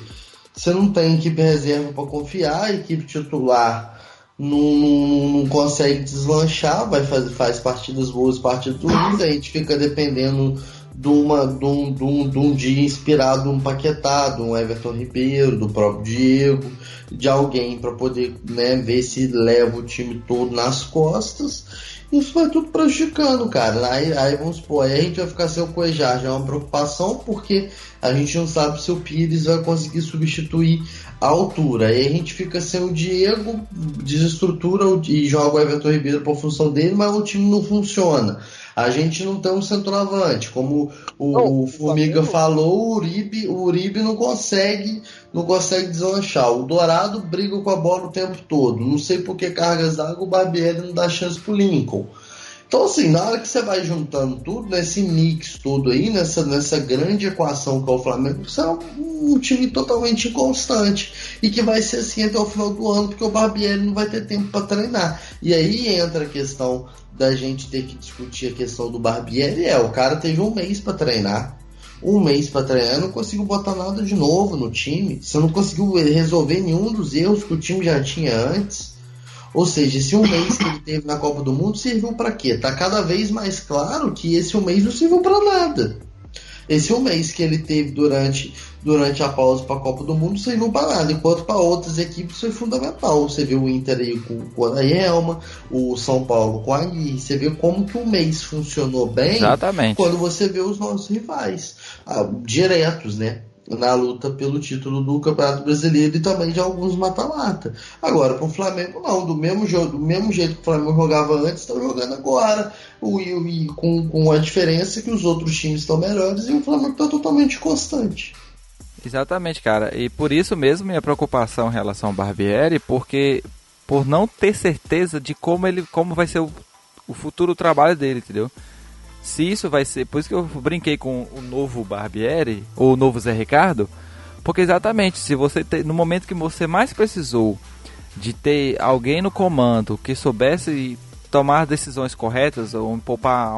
você não tem equipe reserva para confiar, a equipe titular não consegue deslanchar, faz partidas boas, partidas ruins, a gente fica dependendo de um dia inspirado um Paquetá, de um Everton Ribeiro, do próprio Diego, de alguém para poder, né, ver se leva o time todo nas costas. Isso vai tudo prejudicando, cara. Aí vamos supor, aí a gente vai ficar sem o Cuejá, já é uma preocupação, porque a gente não sabe se o Pires vai conseguir substituir a altura. Aí a gente fica sem o Diego, desestrutura e joga o Everton Ribeiro para a função dele, mas o time não funciona. A gente não tem um centroavante, como o Formiga falou, o Uribe não consegue deslanchar. O Dourado briga com a bola o tempo todo. Não sei por que cargas d'água o Barbieri não dá chance pro Lincoln. Então, assim, na hora que você vai juntando tudo, nesse mix todo aí, nessa grande equação que é o Flamengo, você é um time totalmente inconstante. E que vai ser assim até o final do ano, porque o Barbieri não vai ter tempo para treinar. E aí entra a questão da gente ter que discutir a questão do Barbieri. O cara teve um mês para treinar. Um mês para treinar, não conseguiu botar nada de novo no time. Você não conseguiu resolver nenhum dos erros que o time já tinha antes. Ou seja, esse um mês que ele teve na Copa do Mundo serviu para quê? Tá cada vez mais claro que esse um mês não serviu para nada. Esse um mês que ele teve durante a pausa para a Copa do Mundo serviu para nada, enquanto para outras equipes foi fundamental. Você viu o Inter aí com a Anahelma, o São Paulo com a Aguirre. Você vê como que o mês funcionou bem. Exatamente. Quando você vê os nossos rivais diretos, né? Na luta pelo título do Campeonato Brasileiro e também de alguns mata-mata. Agora, para o Flamengo, não. Do mesmo jeito que o Flamengo jogava antes, está jogando agora. E com a diferença que os outros times estão melhores e o Flamengo está totalmente constante. Exatamente, cara. E por isso mesmo minha preocupação em relação ao Barbieri, porque por não ter certeza de como vai ser o futuro trabalho dele, entendeu? Se isso vai ser... Por isso que eu brinquei com o novo Barbieri, ou o novo Zé Ricardo, porque exatamente, se você no momento que você mais precisou de ter alguém no comando que soubesse tomar decisões corretas, ou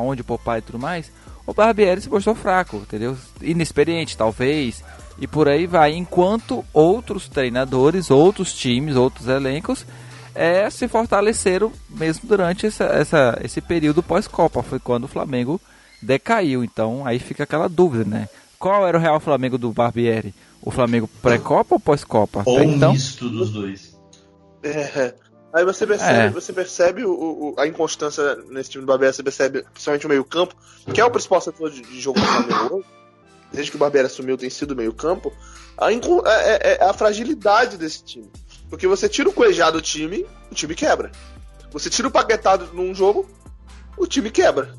onde poupar e tudo mais, o Barbieri se mostrou fraco, entendeu? Inexperiente, talvez, e por aí vai. Enquanto outros treinadores, outros times, outros elencos se fortaleceram mesmo durante esse período pós-Copa. Foi quando o Flamengo decaiu. Então aí fica aquela dúvida, né? Qual era o real Flamengo do Barbieri? O Flamengo pré-Copa ou pós-Copa? Ou então, misto dos dois. Aí você percebe a inconstância nesse time do Barbieri. Você percebe principalmente o meio-campo, que é o principal setor de jogo do Flamengo hoje. Desde que o Barbieri assumiu, tem sido o meio-campo. A fragilidade desse time. Porque você tira o Cuejá do time, o time quebra. Você tira o Paquetá num jogo, o time quebra.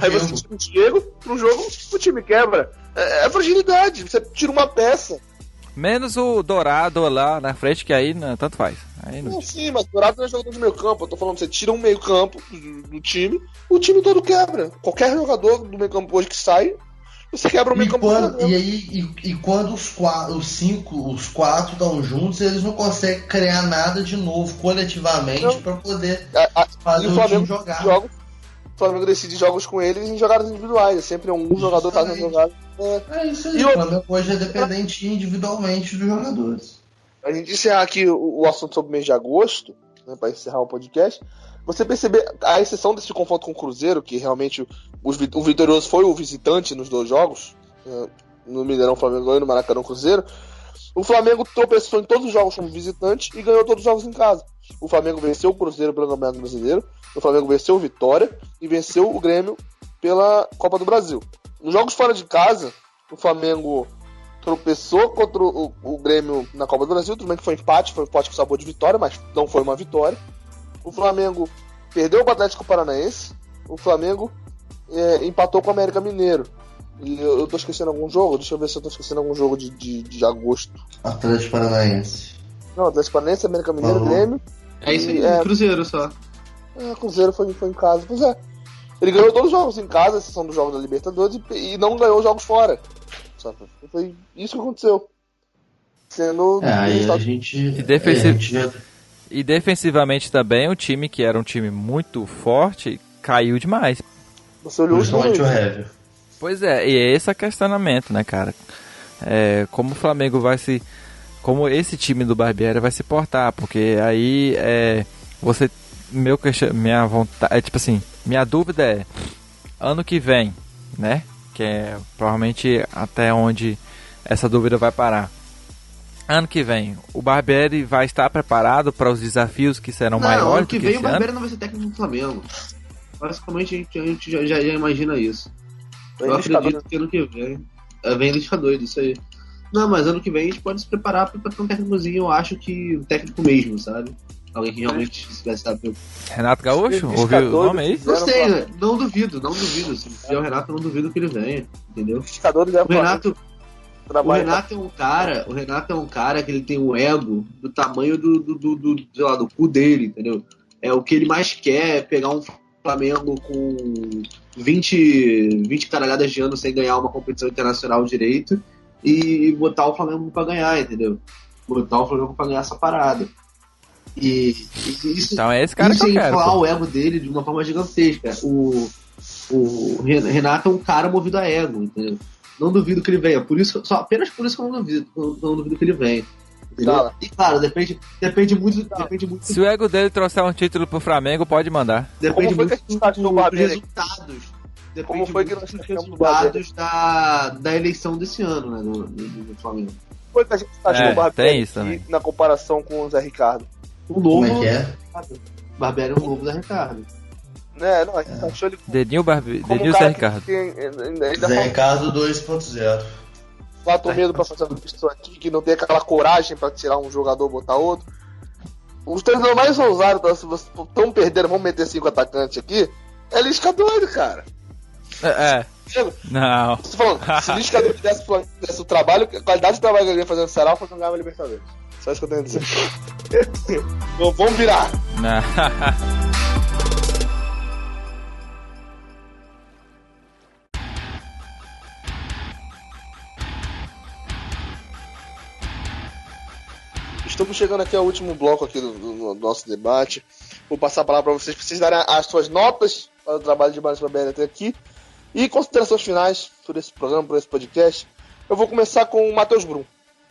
Aí você tira o Diego num jogo, o time quebra. É fragilidade. Você tira uma peça. menos o Dourado lá na frente, que aí tanto faz. Aí não... Sim, mas o Dourado não é jogador de meio campo. Eu tô falando, você tira um meio campo do time, o time todo quebra. Qualquer jogador do meio campo hoje que sai, você quebra o meio campo. E quando os quatro estão juntos, eles não conseguem criar nada de novo coletivamente para poder fazer o time jogar. O Flamengo decide jogos com eles em jogadas individuais. É sempre um jogador fazendo jogada. É isso aí. O Flamengo hoje é dependente individualmente dos jogadores. A gente encerrar aqui o assunto sobre o mês de agosto, né, para encerrar o podcast. Você perceber, a exceção desse confronto com o Cruzeiro, que realmente o vitorioso foi o visitante nos dois jogos, no Mineirão Flamengo e no Maracanã Cruzeiro, o Flamengo tropeçou em todos os jogos como visitante e ganhou todos os jogos em casa. O Flamengo venceu o Cruzeiro pelo Campeonato Brasileiro, o Flamengo venceu o Vitória e venceu o Grêmio pela Copa do Brasil. Nos jogos fora de casa, o Flamengo tropeçou contra o Grêmio na Copa do Brasil, tudo bem que foi um empate com sabor de vitória, mas não foi uma vitória. O Flamengo perdeu o Atlético Paranaense, o Flamengo empatou com o América Mineiro. E eu tô esquecendo algum jogo? Deixa eu ver se eu tô esquecendo algum jogo de agosto. Atlético Paranaense. Não, Atlético Paranaense, América Mineiro, Grêmio. É isso aí, Cruzeiro só. Cruzeiro foi em casa. Pois é. Ele ganhou todos os jogos em casa, exceção dos jogos da Libertadores, e não ganhou os jogos fora. Foi isso que aconteceu. Sendo. E defensivamente também, o time que era um time muito forte caiu demais. Você olhou principalmente o Hever. Pois é, e é esse questionamento, né, cara? Como o Flamengo como esse time do Barbieri vai se portar, porque aí você, minha vontade, é tipo assim, minha dúvida é, ano que vem, né? Que é provavelmente até onde essa dúvida vai parar. Ano que vem, o Barbieri vai estar preparado para os desafios que serão maiores ano que do que vem esse o Barbieri ano? não vai ser técnico do Flamengo. Basicamente a gente já imagina isso. Vem Eu listador. acredito que ano que vem vem listador, isso aí. Não, mas ano que vem a gente pode se preparar pra ter um técnicozinho, eu acho que um técnico mesmo, sabe? Alguém que realmente vai saber. Renato Gaúcho? Os Ouviu o pescadores nome aí? Não sei, fizeram né? Não duvido. Se vier o Renato, eu não duvido que ele venha, entendeu? Os pescadores levam O Renato O trabalho. Renato é um cara que ele tem um ego do tamanho sei lá, do cu dele, entendeu? É o que ele mais quer é pegar um Flamengo com 20 caralhadas de ano sem ganhar uma competição internacional direito e botar o Flamengo pra ganhar, entendeu? Botar o Flamengo pra ganhar essa parada. E isso, Então é esse cara isso que eu é quero. inflar Pô. o ego dele de uma forma gigantesca. O Renato é um cara movido a ego, entendeu? Não duvido que ele venha. Apenas por isso que eu não duvido que ele venha. Entendeu? Fala. E claro, depende muito. Se o ego dele trouxer um título pro Flamengo, pode mandar. Depende Como foi muito que a gente taxou o dos Barbieri? resultados. Depende Como foi que muito nós dos taxamos o Barbieri? resultados da eleição desse ano, né? Do Flamengo. Foi que a gente taxou É, o Barbieri tem isso também. na comparação com o Zé Ricardo. O novo. Como é que é? Barbieri é o novo da Ricardo. Né? Não, a gente taxou ele Dedinho como Zé cara Ricardo. que ainda Zé falta Ricardo 2.0. quatro medo pra fazer uma pessoa aqui, que não tem aquela coragem pra tirar um jogador e botar outro. Os treinadores mais ousados, se vocês estão perdendo, vamos meter 5 atacantes aqui, é Lisca doido, cara. É. Não. Tô falando, se Lisca doido desse o trabalho, a qualidade do trabalho que ele ia fazer no Ceará, foi não ganhava a Libertadores. Só isso que eu tenho a dizer. Então, vamos virar. Não. Estamos chegando aqui ao último bloco aqui do nosso debate. Vou passar a palavra para vocês darem as suas notas para o trabalho de Maurício Barbieri até aqui. E considerações finais por esse programa, por esse podcast. Eu vou começar com o Matheus Brum.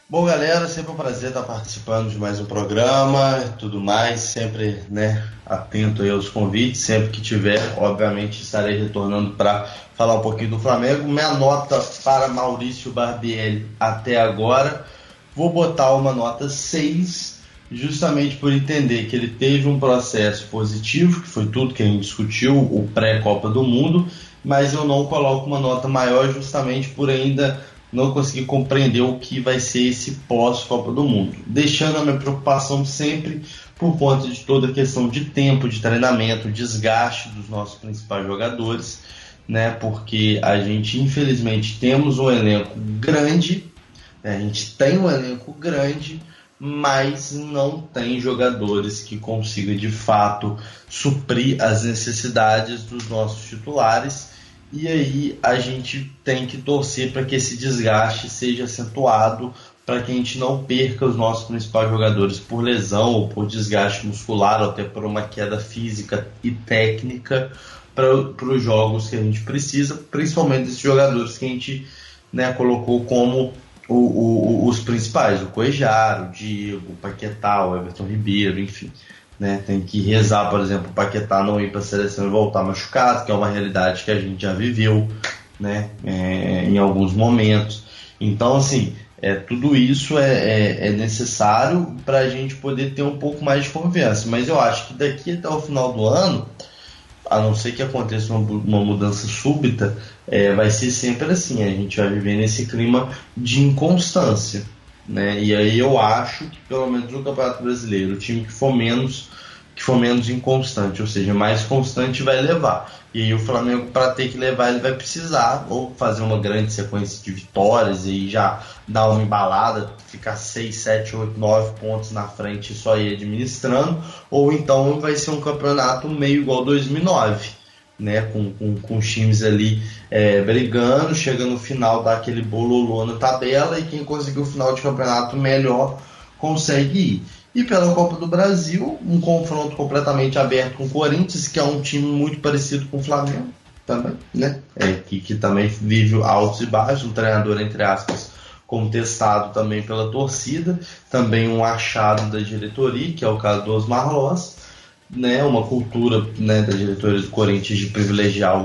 Bom, galera, sempre um prazer estar participando de mais um programa e tudo mais. Sempre, né, atento aí aos convites. Sempre que tiver, obviamente, estarei retornando para falar um pouquinho do Flamengo. Minha nota para Maurício Barbieri até agora, vou botar uma nota 6, justamente por entender que ele teve um processo positivo, que foi tudo que a gente discutiu, o pré-Copa do Mundo, mas eu não coloco uma nota maior justamente por ainda não conseguir compreender o que vai ser esse pós-Copa do Mundo. Deixando a minha preocupação sempre por conta de toda a questão de tempo, de treinamento, desgaste dos nossos principais jogadores, né? Porque a gente, infelizmente, temos um elenco grande, né? A gente tem um elenco grande, mas não tem jogadores que consigam, de fato, suprir as necessidades dos nossos titulares. E aí a gente tem que torcer para que esse desgaste seja acentuado, para que a gente não perca os nossos principais jogadores por lesão ou por desgaste muscular ou até por uma queda física e técnica para os jogos que a gente precisa, principalmente esses jogadores que a gente, né, colocou como os principais, o Cuejaro, o Diego, o Paquetá, o Everton Ribeiro, enfim. Né, tem que rezar, por exemplo, o Paquetá não ir para a seleção e voltar machucado, que é uma realidade que a gente já viveu, né, em alguns momentos. Então, assim, tudo isso é necessário para a gente poder ter um pouco mais de confiança. Mas eu acho que daqui até o final do ano, a não ser que aconteça uma mudança súbita, vai ser sempre assim. A gente vai viver nesse clima de inconstância. Né? E aí eu acho que pelo menos no Campeonato Brasileiro o time que for menos inconstante, ou seja, mais constante, vai levar. E aí o Flamengo, para ter que levar, ele vai precisar ou fazer uma grande sequência de vitórias e já dar uma embalada, ficar 6, 7, 8, 9 pontos na frente e só ir administrando, ou então vai ser um campeonato meio igual 2009, né, com os times ali brigando, chega no final, dá aquele bololô na tabela e quem conseguir o final de campeonato melhor consegue ir. E pela Copa do Brasil, um confronto completamente aberto com o Corinthians, que é um time muito parecido com o Flamengo também, né, que também vive altos e baixos, um treinador, entre aspas, contestado também pela torcida, também um achado da diretoria, que é o caso do Osmar Loss. né, uma cultura, né, da diretoria do Corinthians de privilegiar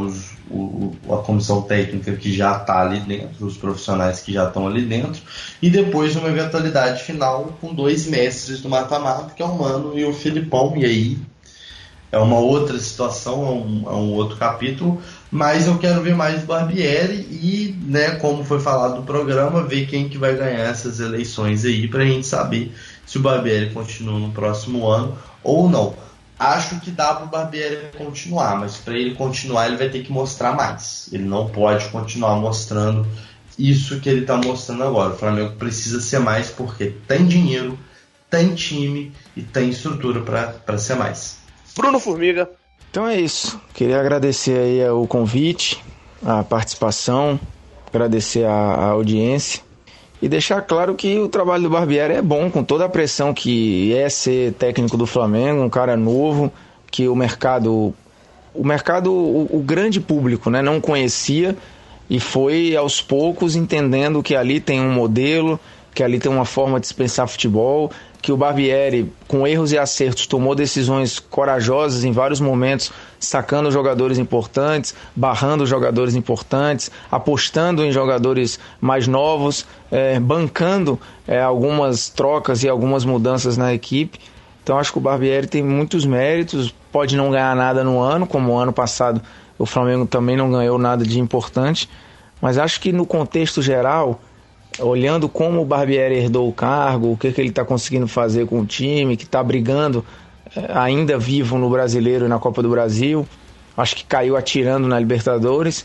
a comissão técnica que já está ali dentro, os profissionais que já estão ali dentro, e depois uma eventualidade final com 2 mestres do mata-mata, que é o Mano e o Filipão, e aí é uma outra situação, é um outro capítulo, mas eu quero ver mais do Barbieri e, né, como foi falado no programa, ver quem que vai ganhar essas eleições aí, pra gente saber se o Barbieri continua no próximo ano ou não. Acho que dá pro Barbieri continuar, mas para ele continuar ele vai ter que mostrar mais. Ele não pode continuar mostrando isso que ele está mostrando agora. O Flamengo precisa ser mais porque tem dinheiro, tem time e tem estrutura para ser mais. Bruno Formiga. Então é isso. Queria agradecer aí o convite, a participação, agradecer a audiência. E deixar claro que o trabalho do Barbieri é bom, com toda a pressão que é ser técnico do Flamengo, um cara novo, que o grande público, né, não conhecia e foi aos poucos entendendo que ali tem um modelo, que ali tem uma forma de dispensar futebol, que o Barbieri, com erros e acertos, tomou decisões corajosas em vários momentos, sacando jogadores importantes, barrando jogadores importantes, apostando em jogadores mais novos, bancando algumas trocas e algumas mudanças na equipe. Então acho que o Barbieri tem muitos méritos, pode não ganhar nada no ano, como o ano passado o Flamengo também não ganhou nada de importante, mas acho que no contexto geral, olhando como o Barbieri herdou o cargo, o que ele está conseguindo fazer com o time, que está brigando ainda vivo no Brasileiro e na Copa do Brasil, acho que caiu atirando na Libertadores,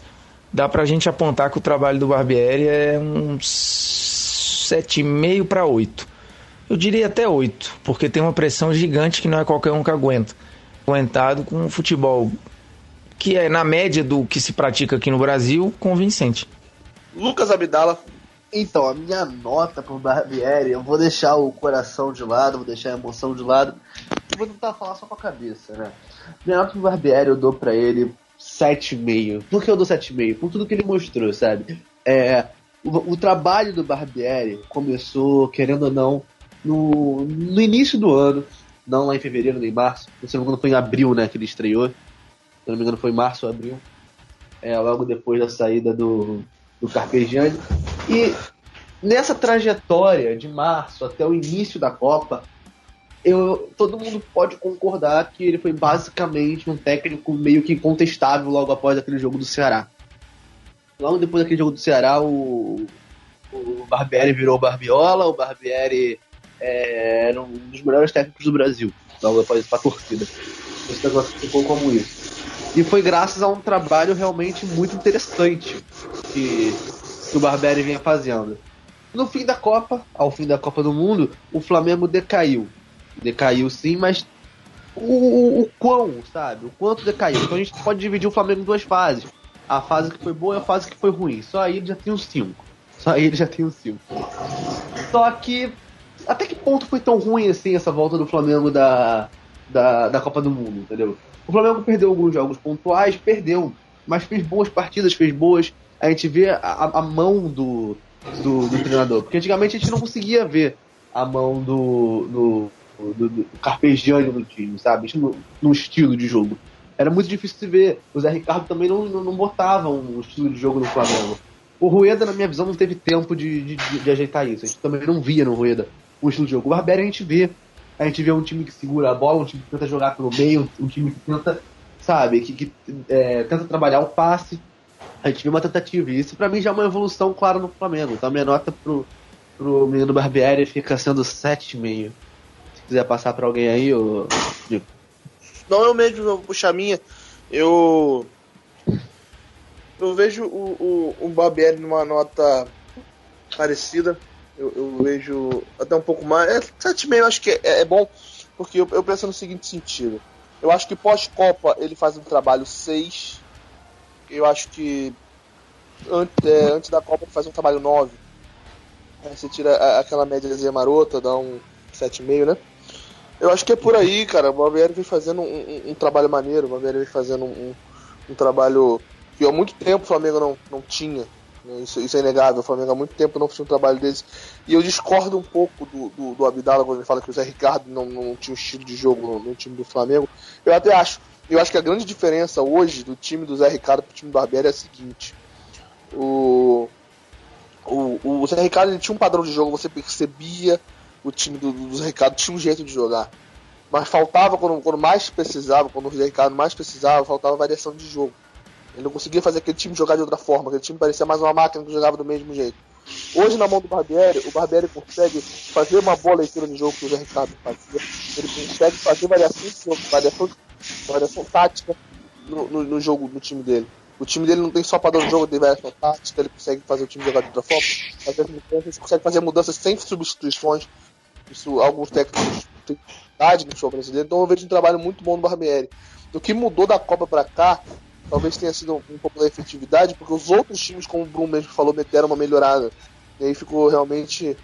dá pra gente apontar que o trabalho do Barbieri é um 7,5 para 8. Eu diria até 8, porque tem uma pressão gigante que não é qualquer um que aguenta. Aguentado com um futebol que é na média do que se pratica aqui no Brasil, convincente. Lucas Abdala. Então, a minha nota pro Barbieri, eu vou deixar o coração de lado, vou deixar a emoção de lado, e vou tentar falar só com a cabeça, né? Minha nota pro Barbieri, eu dou pra ele 7,5. Por que eu dou 7,5? Por tudo que ele mostrou, sabe? O trabalho do Barbieri começou, querendo ou não, no início do ano, não lá em fevereiro nem março, se não me engano foi em abril, né, que ele estreou, se não me engano foi março ou abril, logo depois da saída do Carpegiani. E nessa trajetória de março até o início da Copa, todo mundo pode concordar que ele foi basicamente um técnico meio que incontestável logo após aquele jogo do Ceará. Logo depois daquele jogo do Ceará, o Barbieri virou Barbiola, o Barbieri era um dos melhores técnicos do Brasil, logo após para a torcida. Esse negócio ficou como isso. E foi graças a um trabalho realmente muito interessante que o Barbieri vinha fazendo. No fim da Copa, ao fim da Copa do Mundo, o Flamengo decaiu. Decaiu sim, mas o quanto decaiu. Então a gente pode dividir o Flamengo em 2 fases. A fase que foi boa e a fase que foi ruim. Só aí ele já tem uns 5. Só que até que ponto foi tão ruim assim essa volta do Flamengo da Copa do Mundo, entendeu? O Flamengo perdeu alguns jogos pontuais, mas fez boas partidas, a gente vê a mão do treinador, porque antigamente a gente não conseguia ver a mão do Carpegiani no time, sabe? No estilo de jogo. Era muito difícil de ver. O Zé Ricardo também não botava um estilo de jogo no Flamengo. O Rueda, na minha visão, não teve tempo de ajeitar isso. A gente também não via no Rueda um estilo de jogo. O Barbieri a gente vê um time que segura a bola, um time que tenta jogar pelo meio, um time que tenta, sabe, que tenta trabalhar o passe. A gente vê uma tentativa, e isso pra mim já é uma evolução clara no Flamengo. Então a minha nota pro menino Barbieri fica sendo 7,5. Se quiser passar pra alguém aí, eu digo. Não, eu mesmo vou puxar a minha. Eu vejo o Barbieri numa nota parecida. Eu vejo até um pouco mais. 7,5 acho que é bom, porque eu penso no seguinte sentido. Eu acho que pós-Copa ele faz um trabalho 6. Eu acho que antes da Copa ele faz um trabalho 9. Você tira aquela médiazinha marota, dá um 7,5, né? Eu acho que é por aí, cara. O Barbieri vem fazendo um trabalho maneiro. O Barbieri vem fazendo um trabalho que há muito tempo o Flamengo não tinha. Isso é inegável. O Flamengo há muito tempo não fez um trabalho desse. E eu discordo um pouco do Abdala quando ele fala que o Zé Ricardo não tinha um estilo de jogo no time do Flamengo. Eu até acho. Eu acho que a grande diferença hoje do time do Zé Ricardo pro time do Barbieri é a seguinte. O Zé Ricardo ele tinha um padrão de jogo, você percebia o time do Zé Ricardo tinha um jeito de jogar. Mas faltava, quando mais precisava, quando o Zé Ricardo mais precisava, faltava variação de jogo. Ele não conseguia fazer aquele time jogar de outra forma, aquele time parecia mais uma máquina que jogava do mesmo jeito. Hoje, na mão do Barbieri, o Barbieri consegue fazer uma boa leitura de jogo que o Zé Ricardo fazia. Ele consegue fazer variação de jogo, variação tática no jogo do time dele. O time dele não tem só padrão de jogo de variação tática, ele consegue fazer o time jogar de outra forma. Ele consegue fazer mudanças sem substituições. Isso, alguns técnicos têm dificuldade no futebol brasileiro. Então eu vejo um trabalho muito bom do Barbieri. O que mudou da Copa pra cá, talvez tenha sido um pouco da efetividade, porque os outros times, como o Bruno mesmo falou, meteram uma melhorada. E aí ficou realmente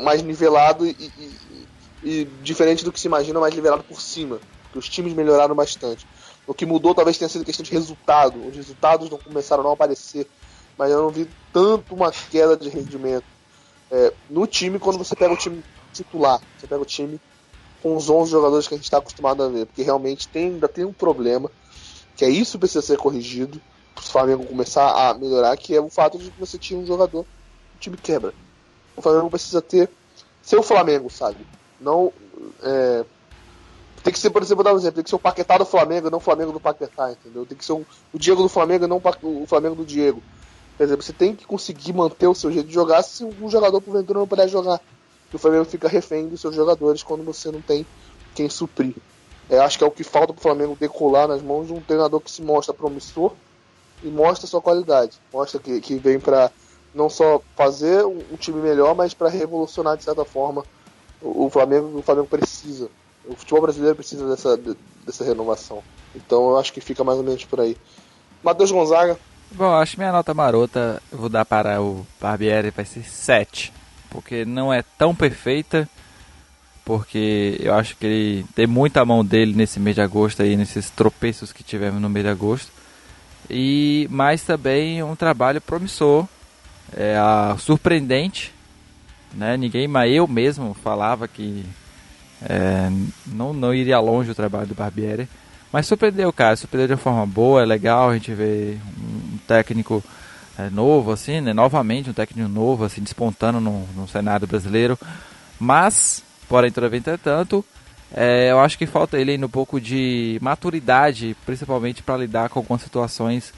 mais nivelado e diferente do que se imagina, mais nivelado por cima. Porque os times melhoraram bastante. O que mudou talvez tenha sido questão de resultado. Os resultados não começaram a não aparecer, mas eu não vi tanto uma queda de rendimento no time quando você pega o time titular. Você pega o time com os 11 jogadores que a gente está acostumado a ver. Porque realmente ainda tem um problema, que é isso que precisa ser corrigido para o Flamengo começar a melhorar, que é o fato de que você tinha um jogador, o time quebra. O Flamengo precisa ser o Flamengo, sabe? Não... tem que ser, por exemplo, vou dar um exemplo, tem que ser o Paquetá do Flamengo e não o Flamengo do Paquetá, entendeu? Tem que ser o Diego do Flamengo e não o Flamengo do Diego. Quer dizer, você tem que conseguir manter o seu jeito de jogar se um jogador porventura não puder jogar. E o Flamengo fica refém dos seus jogadores quando você não tem quem suprir. Acho que é o que falta pro Flamengo decolar nas mãos de um treinador que se mostra promissor e mostra sua qualidade. Mostra que vem para não só fazer um time melhor, mas para revolucionar de certa forma o Flamengo precisa. O futebol brasileiro precisa dessa renovação. Então eu acho que fica mais ou menos por aí. Matheus Gonzaga. Bom, acho que minha nota marota, eu vou dar para o Barbieri, vai ser 7. Porque não é tão perfeita, porque eu acho que ele tem muita mão dele nesse mês de agosto, aí, nesses tropeços que tivemos no mês de agosto. Mas também um trabalho promissor, surpreendente, né? Eu mesmo falava que não iria longe o trabalho do Barbieri, mas surpreendeu, cara, surpreendeu de uma forma boa. É legal a gente ver um técnico novo, assim, né? Novamente um técnico novo, assim, despontando no cenário brasileiro, mas, porém, entretanto, eu acho que falta ele ainda um pouco de maturidade, principalmente para lidar com algumas situações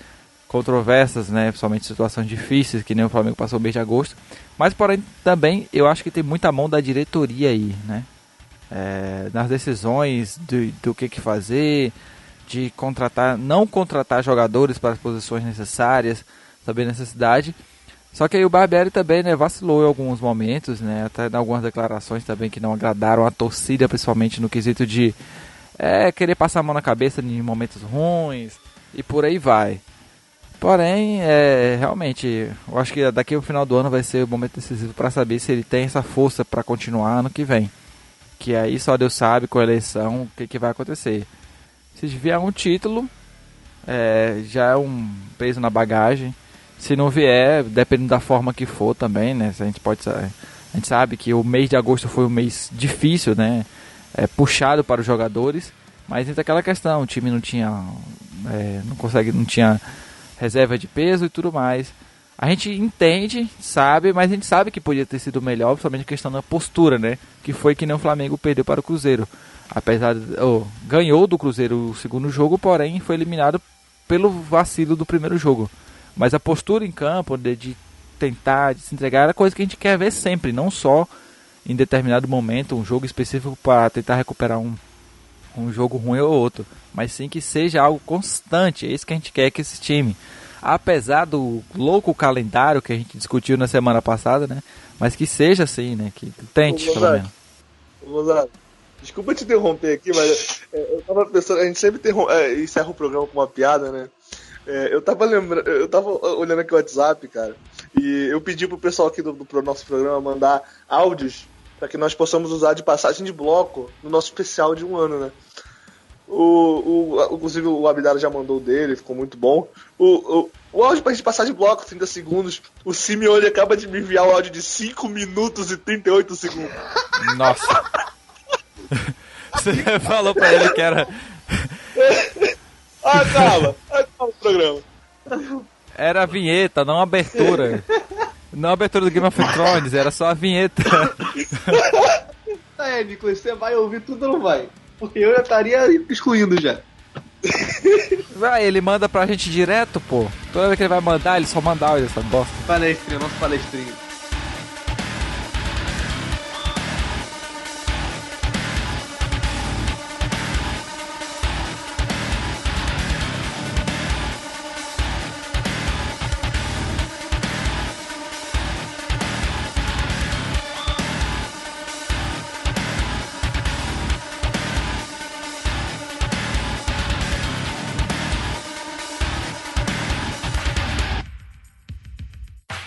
controversas, né? Principalmente situações difíceis, que nem o Flamengo passou o mês de agosto, mas, porém, também eu acho que tem muita mão da diretoria aí, né? Nas decisões do que fazer, de não contratar jogadores para as posições necessárias, saber a necessidade. Só que aí o Barbieri também, né, vacilou em alguns momentos, né, até em algumas declarações também que não agradaram a torcida, principalmente no quesito de querer passar a mão na cabeça em momentos ruins e por aí vai. Porém, realmente, eu acho que daqui ao final do ano vai ser o momento decisivo para saber se ele tem essa força para continuar ano que vem. Que aí só Deus sabe com a eleição o que vai acontecer. Se vier um título, já é um peso na bagagem. Se não vier, dependendo da forma que for também, né? A gente sabe que o mês de agosto foi um mês difícil, né? Puxado para os jogadores, mas entra aquela questão, o time não tinha não tinha reserva de peso e tudo mais. A gente entende, sabe, mas a gente sabe que podia ter sido melhor, principalmente a questão da postura, né? Que foi que nem o Flamengo perdeu para o Cruzeiro. Apesar de ganhou do Cruzeiro o segundo jogo, porém foi eliminado pelo vacilo do primeiro jogo. Mas a postura em campo, de tentar, de se entregar, era coisa que a gente quer ver sempre, não só em determinado momento, um jogo específico para tentar recuperar um jogo ruim ou outro, mas sim que seja algo constante. É isso que a gente quer que esse time, apesar do louco calendário que a gente discutiu na semana passada, né, mas que seja assim, né, que tente pelo menos. Desculpa te interromper aqui, mas eu tava pensando, a gente sempre encerra o programa com uma piada, né? Eu tava olhando aqui o WhatsApp, cara, e eu pedi pro pessoal aqui pro nosso programa mandar áudios para que nós possamos usar de passagem de bloco no nosso especial de um ano, né? Inclusive o Abdala já mandou dele, ficou muito bom. O áudio pra gente passar de bloco, 30 segundos. O Simeone acaba de me enviar o áudio de 5 minutos e 38 segundos. Nossa. Você falou pra ele que era... Acaba o programa. Era a vinheta, não a abertura. Não a abertura do Game of Thrones, era só a vinheta. Nicolas, você vai ouvir tudo ou não vai? Porque eu já estaria excluindo já. Vai, ele manda pra gente direto, pô. Toda vez que ele vai mandar, ele só manda áudio, essa bosta. Palestrinho, nosso palestrinho.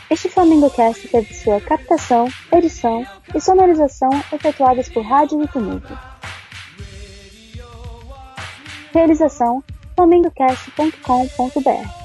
Este FlamengoCast teve sua captação, edição e sonorização efetuadas por Rádio Vitamídia. Realização: flamengocast.com.br